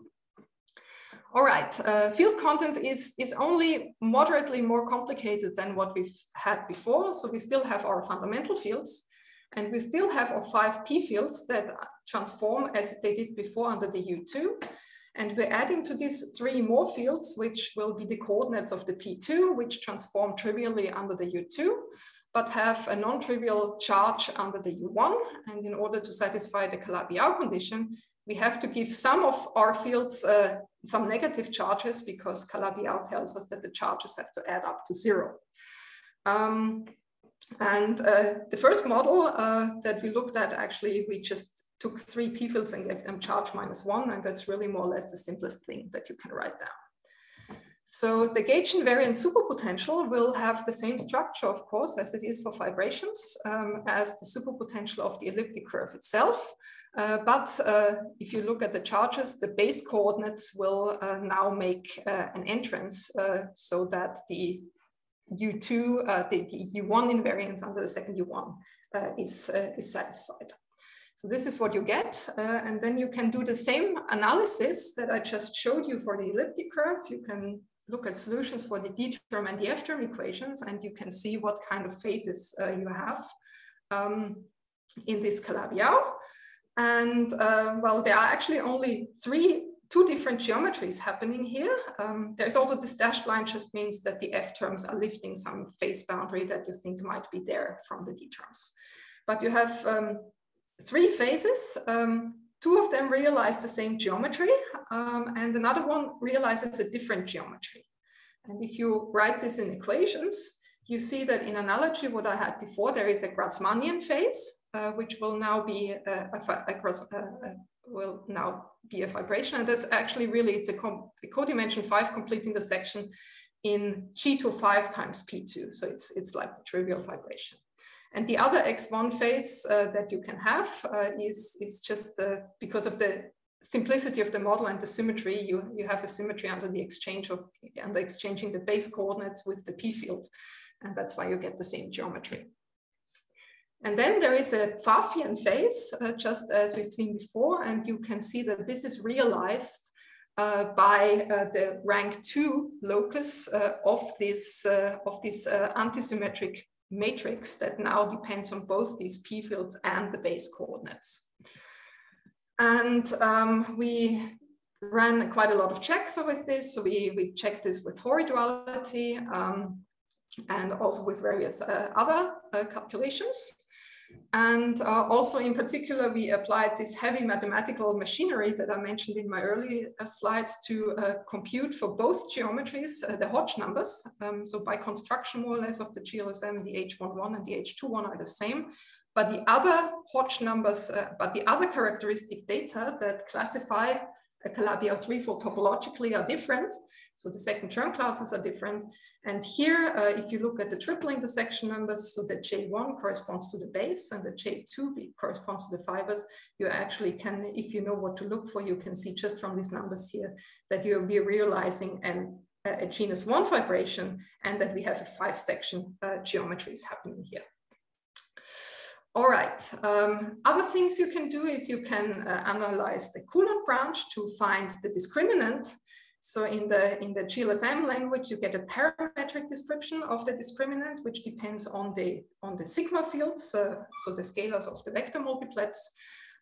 All right, field contents is only moderately more complicated than what we've had before. So we still have our fundamental fields, and we still have our 5 P fields that transform as they did before under the U2. And we're adding to these 3 more fields, which will be the coordinates of the P2, which transform trivially under the U2, but have a non-trivial charge under the U1. And in order to satisfy the Calabi-Yau condition, we have to give some of our fields some negative charges, because Calabi-Yau tells us that the charges have to add up to 0. The first model that we looked at, actually, we just took 3 P fields and gave them charge -1, and that's really more or less the simplest thing that you can write down. So the gauge invariant superpotential will have the same structure, of course, as it is for vibrations, as the superpotential of the elliptic curve itself. But if you look at the charges, the base coordinates will now make an entrance, so that the U2, the U1 invariance under the second U1 is satisfied. So this is what you get. And then you can do the same analysis that I just showed you for the elliptic curve. You can look at solutions for the D term and the F term equations, and you can see what kind of phases you have in this Calabi-Yau. And well, there are actually only two different geometries happening here. There's also this dashed line, just means that the F terms are lifting some phase boundary that you think might be there from the D terms. But you have 3 phases. 2 of them realize the same geometry, and another one realizes a different geometry. And if you write this in equations, you see that in analogy, what I had before, there is a grasmanian phase, which will now be a vibration. And that's actually really, it's a codimension 5 completing the section in G2 times P2. So it's like the trivial vibration. And the other X1 phase that you can have is just because of the simplicity of the model and the symmetry, you have a symmetry under the exchange of, under exchanging the base coordinates with the P field. And that's why you get the same geometry. And then there is a Favian phase, just as we've seen before, and you can see that this is realized by the rank 2 locus of this antisymmetric matrix that now depends on both these P fields and the base coordinates. And we ran quite a lot of checks with this. So we checked this with Hori duality and also with various other calculations. And also in particular, we applied this heavy mathematical machinery that I mentioned in my early slides to compute for both geometries the Hodge numbers. So by construction, more or less, of the GLSM, the H11 and the H21 are the same. But the other Hodge numbers, but the other characteristic data that classify a Calabi-Yau threefold topologically are different. So the second term classes are different. And here, if you look at the triple intersection numbers, so the J1 corresponds to the base and the J2 corresponds to the fibers, you actually can, if you know what to look for, you can see just from these numbers here that you'll be realizing a genus 1 vibration and that we have a 5-section geometries happening here. All right. Other things you can do is you can analyze the Coulomb branch to find the discriminant. So in the GLSM language, you get a parametric description of the discriminant, which depends on the sigma fields, so the scalars of the vector multiplets.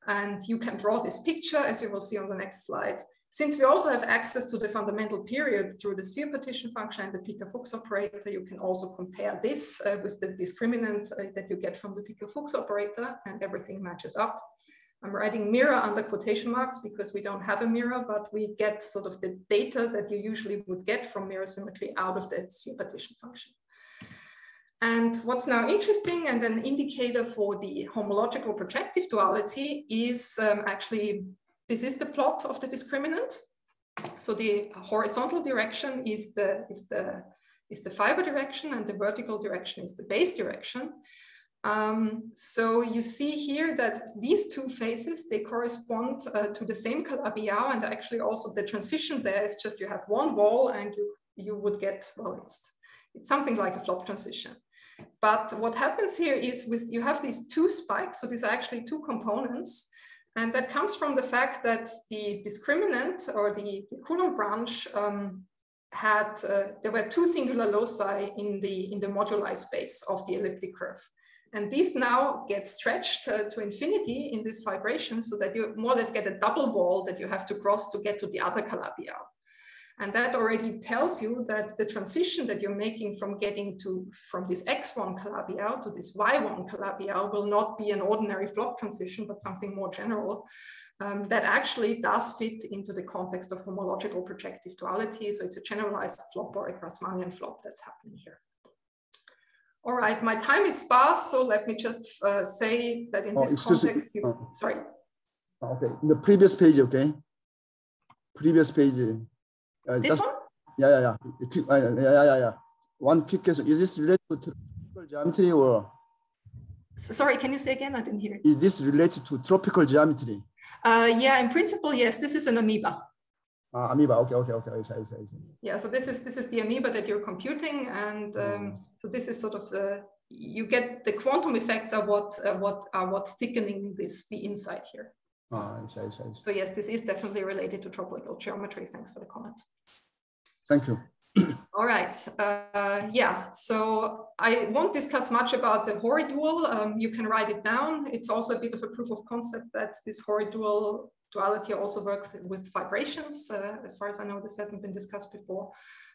And you can draw this picture, as you will see on the next slide. Since we also have access to the fundamental period through the sphere partition function and the Picard-Fuchs operator, you can also compare this with the discriminant that you get from the Picard-Fuchs operator, and everything matches up. I'm writing mirror under quotation marks because we don't have a mirror, but we get sort of the data that you usually would get from mirror symmetry out of the sphere partition function. And what's now interesting and an indicator for the homological projective duality is actually, this is the plot of the discriminant. So the horizontal direction is the fiber direction, and the vertical direction is the base direction. So you see here that these two phases, they correspond to the same Calabi-Yau, and actually also the transition there is just you have one wall and you would get, well, it's something like a flop transition. But what happens here is you have these two spikes, so these are actually two components, and that comes from the fact that the discriminant or the Coulomb branch there were two singular loci in the moduli space of the elliptic curve. And these now get stretched to infinity in this vibration so that you more or less get a double wall that you have to cross to get to the other Calabi-Yau. And that already tells you that the transition that you're making from this X1 Calabi-Yau to this Y1 Calabi-Yau will not be an ordinary flop transition, but something more general that actually does fit into the context of homological projective duality. So it's a generalized flop or a grasmanian flop that's happening here. All right, my time is sparse, so let me just say that in this context, sorry. Okay, the previous page, okay? Previous page. This one? Yeah. One quick question. Is this related to tropical geometry or? Sorry, can you say again? I didn't hear it. Is this related to tropical geometry? Yeah, in principle, yes. This is an amoeba. Amoeba. Okay. I see. Yeah. So this is the amoeba that you're computing, and so this is sort of you get the quantum effects are what thickening the inside here. I see. So yes, this is definitely related to topological geometry. Thanks for the comment. Thank you. All right. Yeah, so I won't discuss much about the Hori dual. You can write it down. It's also a bit of a proof of concept that this Hori duality also works with vibrations. As far as I know, this hasn't been discussed before.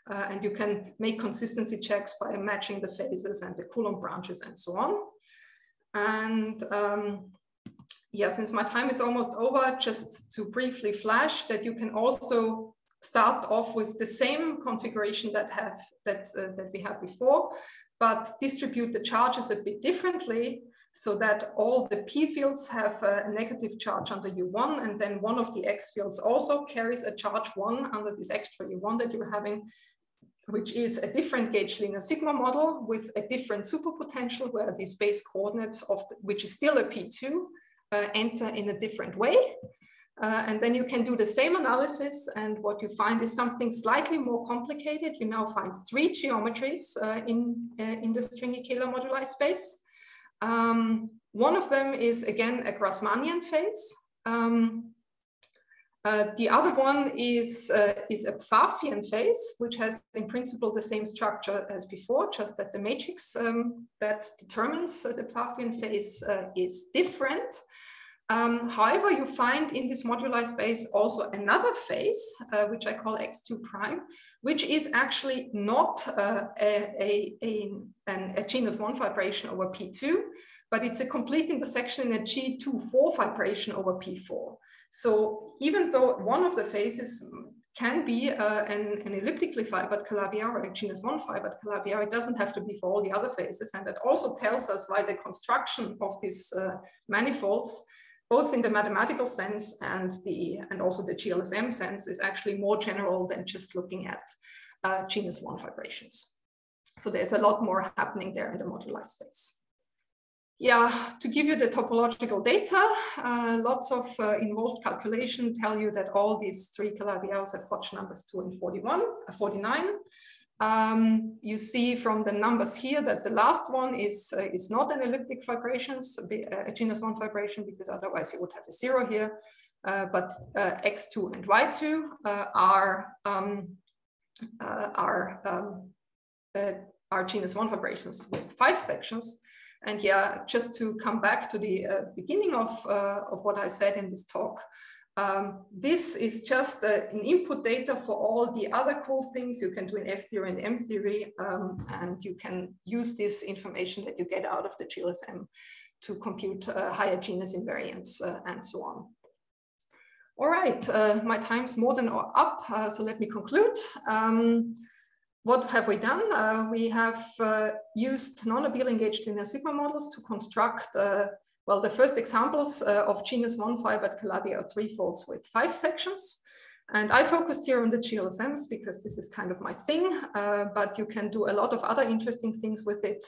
And you can make consistency checks by matching the phases and the Coulomb branches and so on. And yeah, since my time is almost over, just to briefly flash that you can also start off with the same configuration that we had before, but distribute the charges a bit differently so that all the P fields have a negative charge under U1, and then one of the X fields also carries a charge 1 under this extra U1 that you're having, which is a different gauge linear sigma model with a different superpotential where these base coordinates which is still a P2, enter in a different way. And then you can do the same analysis, and what you find is something slightly more complicated. You now find 3 geometries in the stringy Kähler moduli space. One of them is again a grasmanian phase. The other one is a favian phase, which has in principle the same structure as before, just that the matrix that determines the favian phase is different. However, you find in this moduli space also another phase, which I call X2 prime, which is actually not a genus 1 vibration over P2, but it's a complete intersection in a G2-4 vibration over P4. So even though one of the phases can be an elliptically fibered Calabi-Yau or a genus 1 fibered Calabi-Yau, it doesn't have to be for all the other phases. And that also tells us why the construction of these manifolds, both in the mathematical sense and also the GLSM sense, is actually more general than just looking at genus 1 vibrations. So there's a lot more happening there in the moduli space. Yeah, to give you the topological data, lots of involved calculation tell you that all these 3 Calabi-Yaus have Hodge numbers 2 and 49. You see from the numbers here that the last one is not an elliptic vibrations, a genus 1 vibration, because otherwise you would have a 0 here. But X2 and Y2 are genus 1 vibrations with 5 sections. And yeah, just to come back to the beginning of what I said in this talk, this is just an input data for all the other cool things you can do in F theory and M theory, and you can use this information that you get out of the GLSM to compute higher genus invariants and so on. All right, my time's more than up, so let me conclude. What have we done? We have used non-abelian gauge linear sigma models to construct, well, the first examples of genus 1 fibered Calabi-Yau 3-folds with 5 sections. And I focused here on the GLSMs because this is kind of my thing, but you can do a lot of other interesting things with it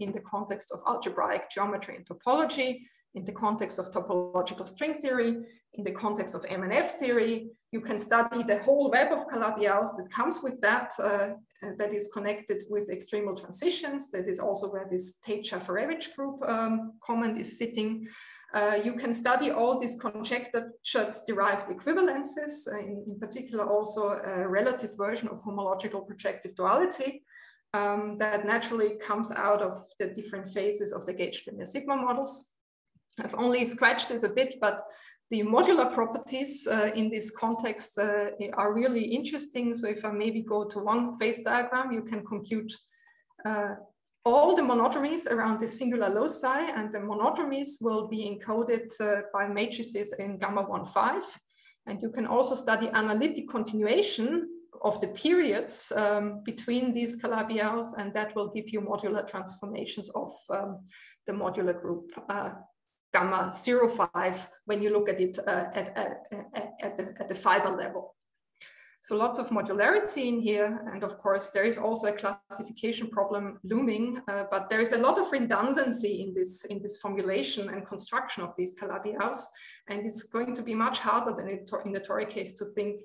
in the context of algebraic geometry and topology, in the context of topological string theory, in the context of M&F theory. You can study the whole web of Calabi-Yaus that comes with that, that is connected with extremal transitions. That is also where this Tate-Shafarevich group comment is sitting. You can study all these conjecture-derived equivalences, in particular also a relative version of homological projective duality that naturally comes out of the different phases of the gauge linear sigma models. I've only scratched this a bit, but the modular properties in this context are really interesting. So if I maybe go to one phase diagram, you can compute all the monodromies around the singular loci, and the monodromies will be encoded by matrices in gamma 1,5. And you can also study analytic continuation of the periods between these Calabi-Yaus, and that will give you modular transformations of the modular group gamma 0,5 when you look at it at the fiber level. So lots of modularity in here. And of course, there is also a classification problem looming, but there is a lot of redundancy in this formulation and construction of these Calabi-Yaus. And it's going to be much harder than in the toric case to think,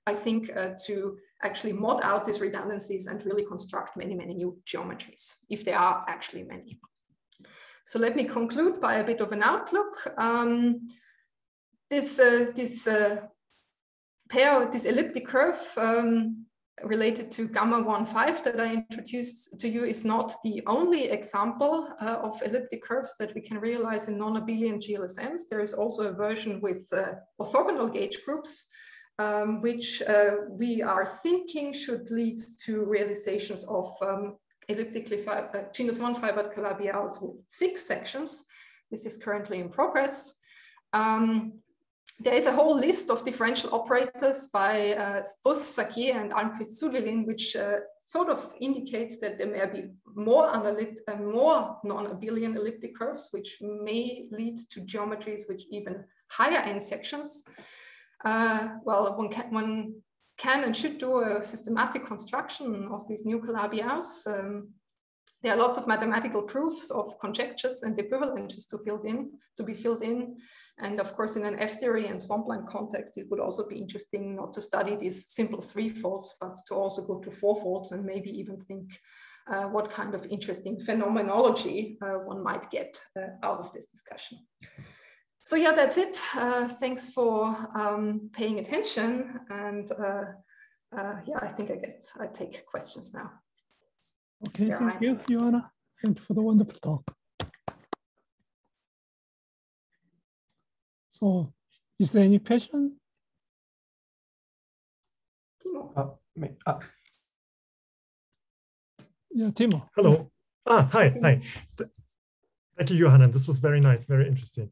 I think, to actually mod out these redundancies and really construct many, many new geometries, if there are actually many. So let me conclude by a bit of an outlook. This elliptic curve related to gamma 1,5 that I introduced to you is not the only example of elliptic curves that we can realize in non-abelian GLSMs. There is also a version with orthogonal gauge groups, which we are thinking should lead to realizations of elliptically genus 1 fibered Calabi-Yaus with 6 sections. This is currently in progress. There is a whole list of differential operators by both Sakier and Almquist Sulilin, which sort of indicates that there may be more non-abelian elliptic curves, which may lead to geometries with even higher n sections. Well, one can and should do a systematic construction of these new Calabi-Yaus. There are lots of mathematical proofs of conjectures and equivalences to be filled in. And of course, in an F theory and swampland context, it would also be interesting not to study these simple 3-folds, but to also go to 4-folds and maybe even think what kind of interesting phenomenology one might get out of this discussion. So yeah, that's it. Thanks for paying attention. And yeah, I think I take questions now. Okay, thank you, Johanna. Thank you for the wonderful talk. So, is there any question? Timo. Yeah, Timo. Hello. Hi. Thank you, Johanna. This was very nice, very interesting.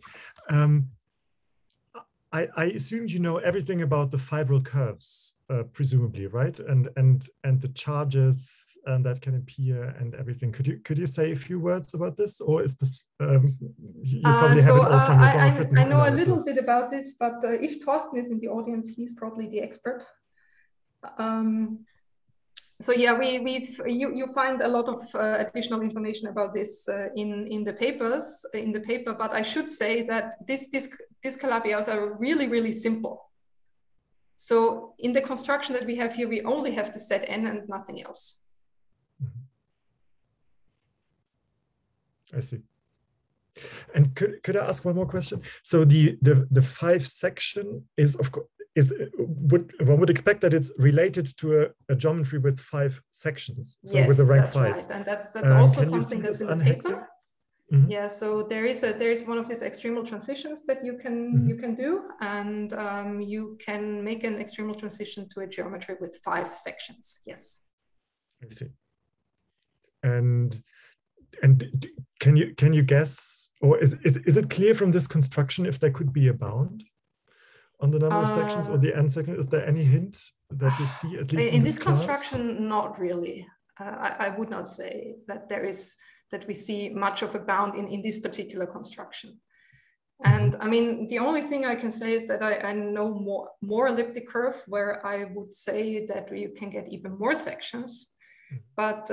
I assumed you know everything about the fibril curves, presumably, right? And the charges that can appear and everything. Could you say a few words about this, or is this you probably have it all from your I know a little bit about this, but if Thorsten is in the audience, he's probably the expert. So yeah, you find a lot of additional information about this in the paper, but I should say that these Calabi-Yaus are really, really simple. So in the construction that we have here, we only have the set n and nothing else. I see. And could I ask one more question? So the 5 section is, of course, one would expect that it's related to a geometry with 5 sections. So yes, with the rank that's 5. Right. And that's also something that's in the paper. Mm-hmm. Yeah, so there is one of these extremal transitions that you can do, and you can make an extremal transition to a geometry with 5 sections. Yes. I see. And can you guess, or is it clear from this construction if there could be a bound on the number of sections or the n sections? Is there any hint that you see, at least in this construction? Not really. I would not say that that we see much of a bound in this particular construction. And I mean, the only thing I can say is that I know more elliptic curve where I would say that you can get even more sections. But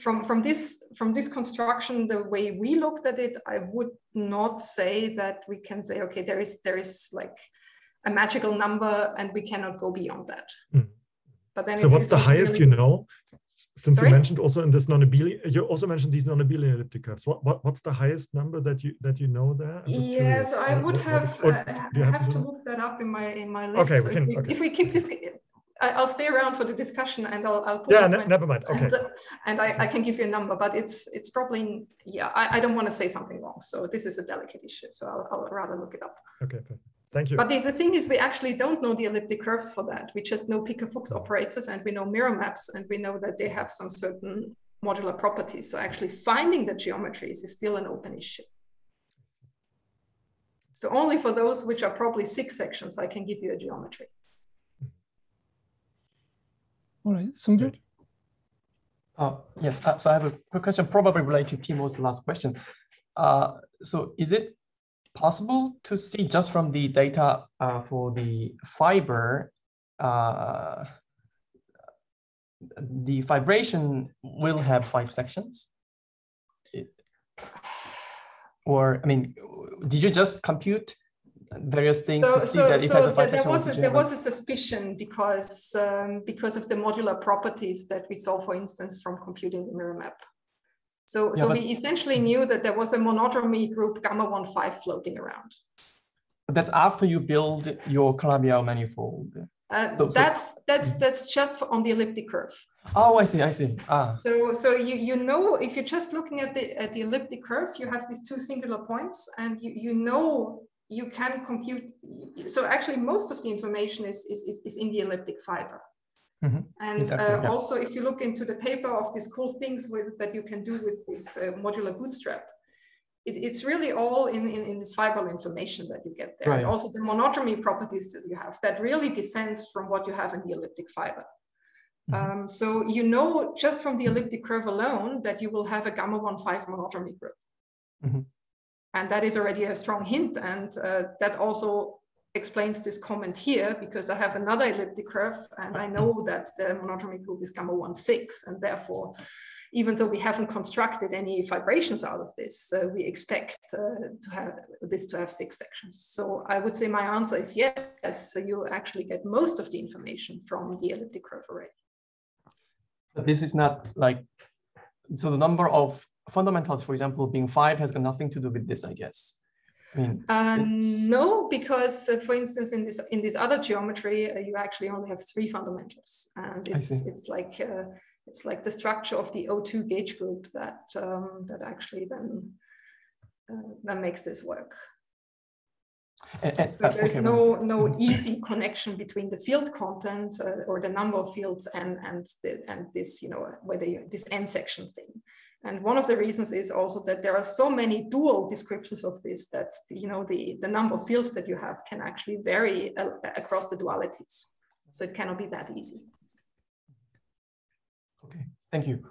from this construction, the way we looked at it, I would not say that we can say, okay, there is like a magical number and we cannot go beyond that. But then so what's the highest really, you know? Since sorry? You mentioned also in this non-abelian, you also mentioned these non-abelian elliptic curves. What's the highest number that you know there? I'm just curious. So I would have to look that up in my list. Okay, so if we keep this, I'll stay around for the discussion and I'll put never mind. Okay. And I can give you a number, but it's probably, I don't want to say something wrong. So this is a delicate issue. So I'll rather look it up. Okay, perfect. Thank you. But the thing is, we actually don't know the elliptic curves for that. We just know Picker-Fuchs operators and we know mirror maps and we know that they have some certain modular properties. So actually finding the geometries is still an open issue. So only for those which are probably 6 sections, I can give you a geometry. All right, Sungju? Yes, so I have a quick question, probably related to Timo's last question. So is it possible to see just from the data for the fiber, the vibration will have 5 sections? Or, I mean, did you just compute various things to see that it has a 5 section? There was a suspicion because of the modular properties that we saw, for instance, from computing the mirror map. So we essentially knew that there was a monodromy group gamma 1,5 floating around. But that's after you build your Calabi-Yau manifold. That's just on the elliptic curve. Oh, I see. So you know, if you're just looking at the elliptic curve, you have these 2 singular points, and you know you can compute. So actually, most of the information is in the elliptic fiber. And exactly, also, if you look into the paper of these cool things that you can do with this modular bootstrap, it's really all in this fibril information that you get there. Right. And also the monodromy properties that you have, that really descends from what you have in the elliptic fiber. So you know just from the elliptic curve alone that you will have a gamma 1,5 monodromy group. And that is already a strong hint. And that also explains this comment here, because I have another elliptic curve and I know that the monodromy group is gamma 1,6, and therefore, even though we haven't constructed any vibrations out of this, we expect to have 6 sections. So I would say my answer is yes. So you actually get most of the information from the elliptic curve already. But this is not like, so the number of fundamentals, for example, being 5 has got nothing to do with this, I guess. I mean, no, because for instance, in this other geometry, you actually only have 3 fundamentals, and it's like the structure of the O2 gauge group that actually then that makes this work. So there's no easy connection between the field content or the number of fields and this, you know, whether this n section thing. And one of the reasons is also that there are so many dual descriptions of this that, you know, the number of fields that you have can actually vary across the dualities. So it cannot be that easy. Okay, thank you.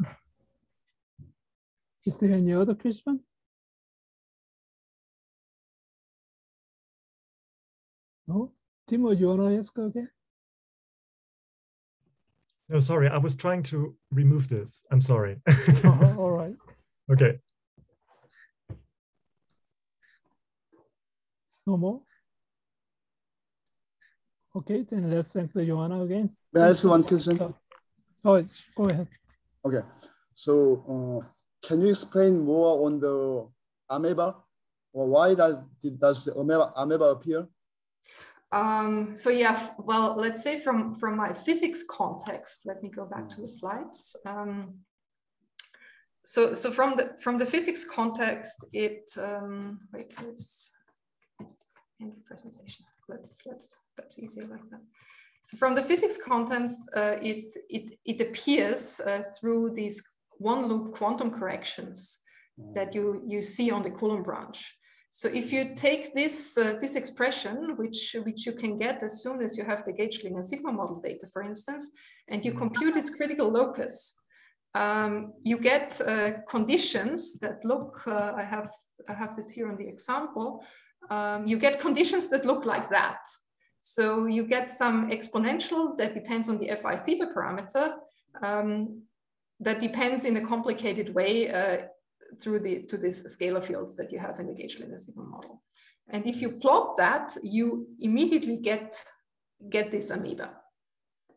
Is there any other question? No? Timo, you want to ask again? No, sorry, I was trying to remove this. I'm sorry. All right. Okay. No more? Okay, then let's thank the Johanna again. May I ask you one question? Oh, go ahead. Okay, so can you explain more on the amoeba? Or why does the amoeba appear? So yeah, well, let's say from my physics context, let me go back to the slides. So from the physics context, it wait, let's end the presentation. That's easier like that. So from the physics context, it appears through these one loop quantum corrections that you see on the Coulomb branch. So if you take this this expression, which you can get as soon as you have the gauge linear sigma model data, for instance, and you compute its critical locus, you get conditions that look. I have this here on the example. You get conditions that look like that. So you get some exponential that depends on the phi theta parameter that depends in a complicated way to these scalar fields that you have in the gauge linear sigma model. And if you plot that, you immediately get this amoeba.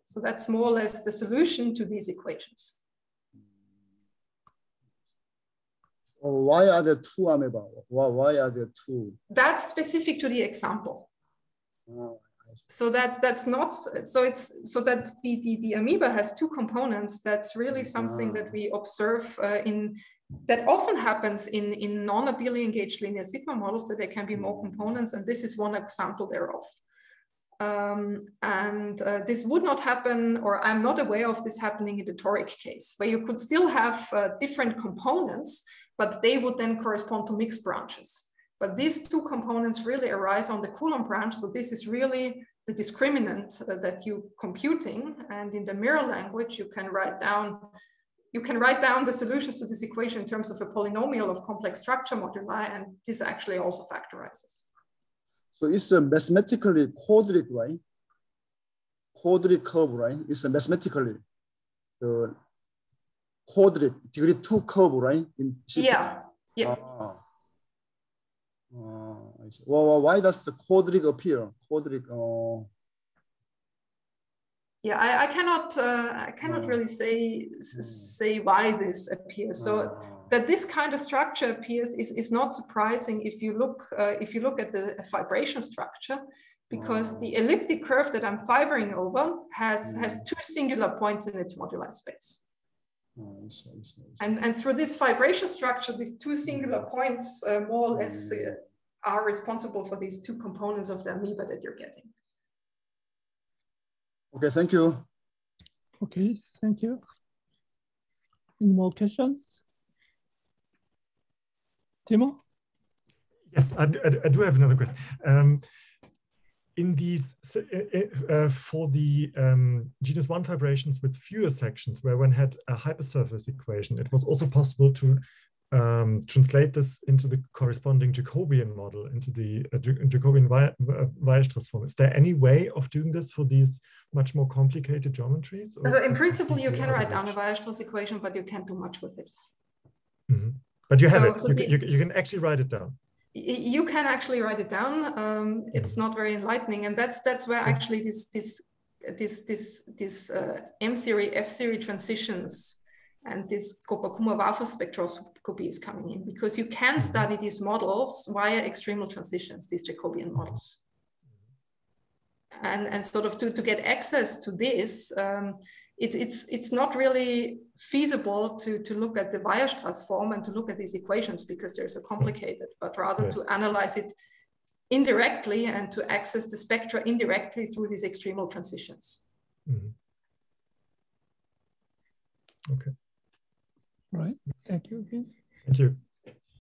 So that's more or less the solution to these equations. Why are there two amoeba? Why are there two? That's specific to the example. Oh. So that's not, so it's so that the amoeba has two components. That's really something that we observe that often happens in non-abelian gauge linear sigma models, that there can be more components, and this is one example thereof. This would not happen, or I'm not aware of this happening in the toric case, where you could still have different components, but they would then correspond to mixed branches. But these two components really arise on the Coulomb branch. So this is really the discriminant that you're computing. And in the mirror language, you can write down the solutions to this equation in terms of a polynomial of complex structure moduli. And this actually also factorizes. So it's a mathematically quadratic, right? Quadratic curve, right? It's a mathematically the quadratic degree 2 curve, right? Yeah. Well, why does the quadratic appear? Quadratic. Yeah, I cannot really say why this appears. So that this kind of structure appears is not surprising if you look at the vibration structure, because the elliptic curve that I'm fibering over has two singular points in its moduli space. And through this vibration structure, these two singular points more or less are responsible for these two components of the amoeba that you're getting. Okay, thank you. Okay, thank you. Any more questions? Timo? Yes, I do have another question. In these, for the genus 1 vibrations with fewer sections, where one had a hypersurface equation, it was also possible to translate this into the corresponding Jacobian model, into the Jacobian Weierstrass form. Is there any way of doing this for these much more complicated geometries? So in principle, you can write down a Weierstrass equation, but you can't do much with it. Mm-hmm. But you have it. So you can actually write it down. You can actually write it down. It's not very enlightening, and that's where actually this M theory, F theory transitions and this Kopakuma-Waffer spectroscopy is coming in, because you can study these models via extremal transitions, these Jacobian models, and sort of to get access to this. It's not really feasible to look at the Weierstrass form and to look at these equations, because they're so complicated, but rather to analyze it indirectly and to access the spectra indirectly through these extremal transitions. Okay. Right. Thank you. Thank you.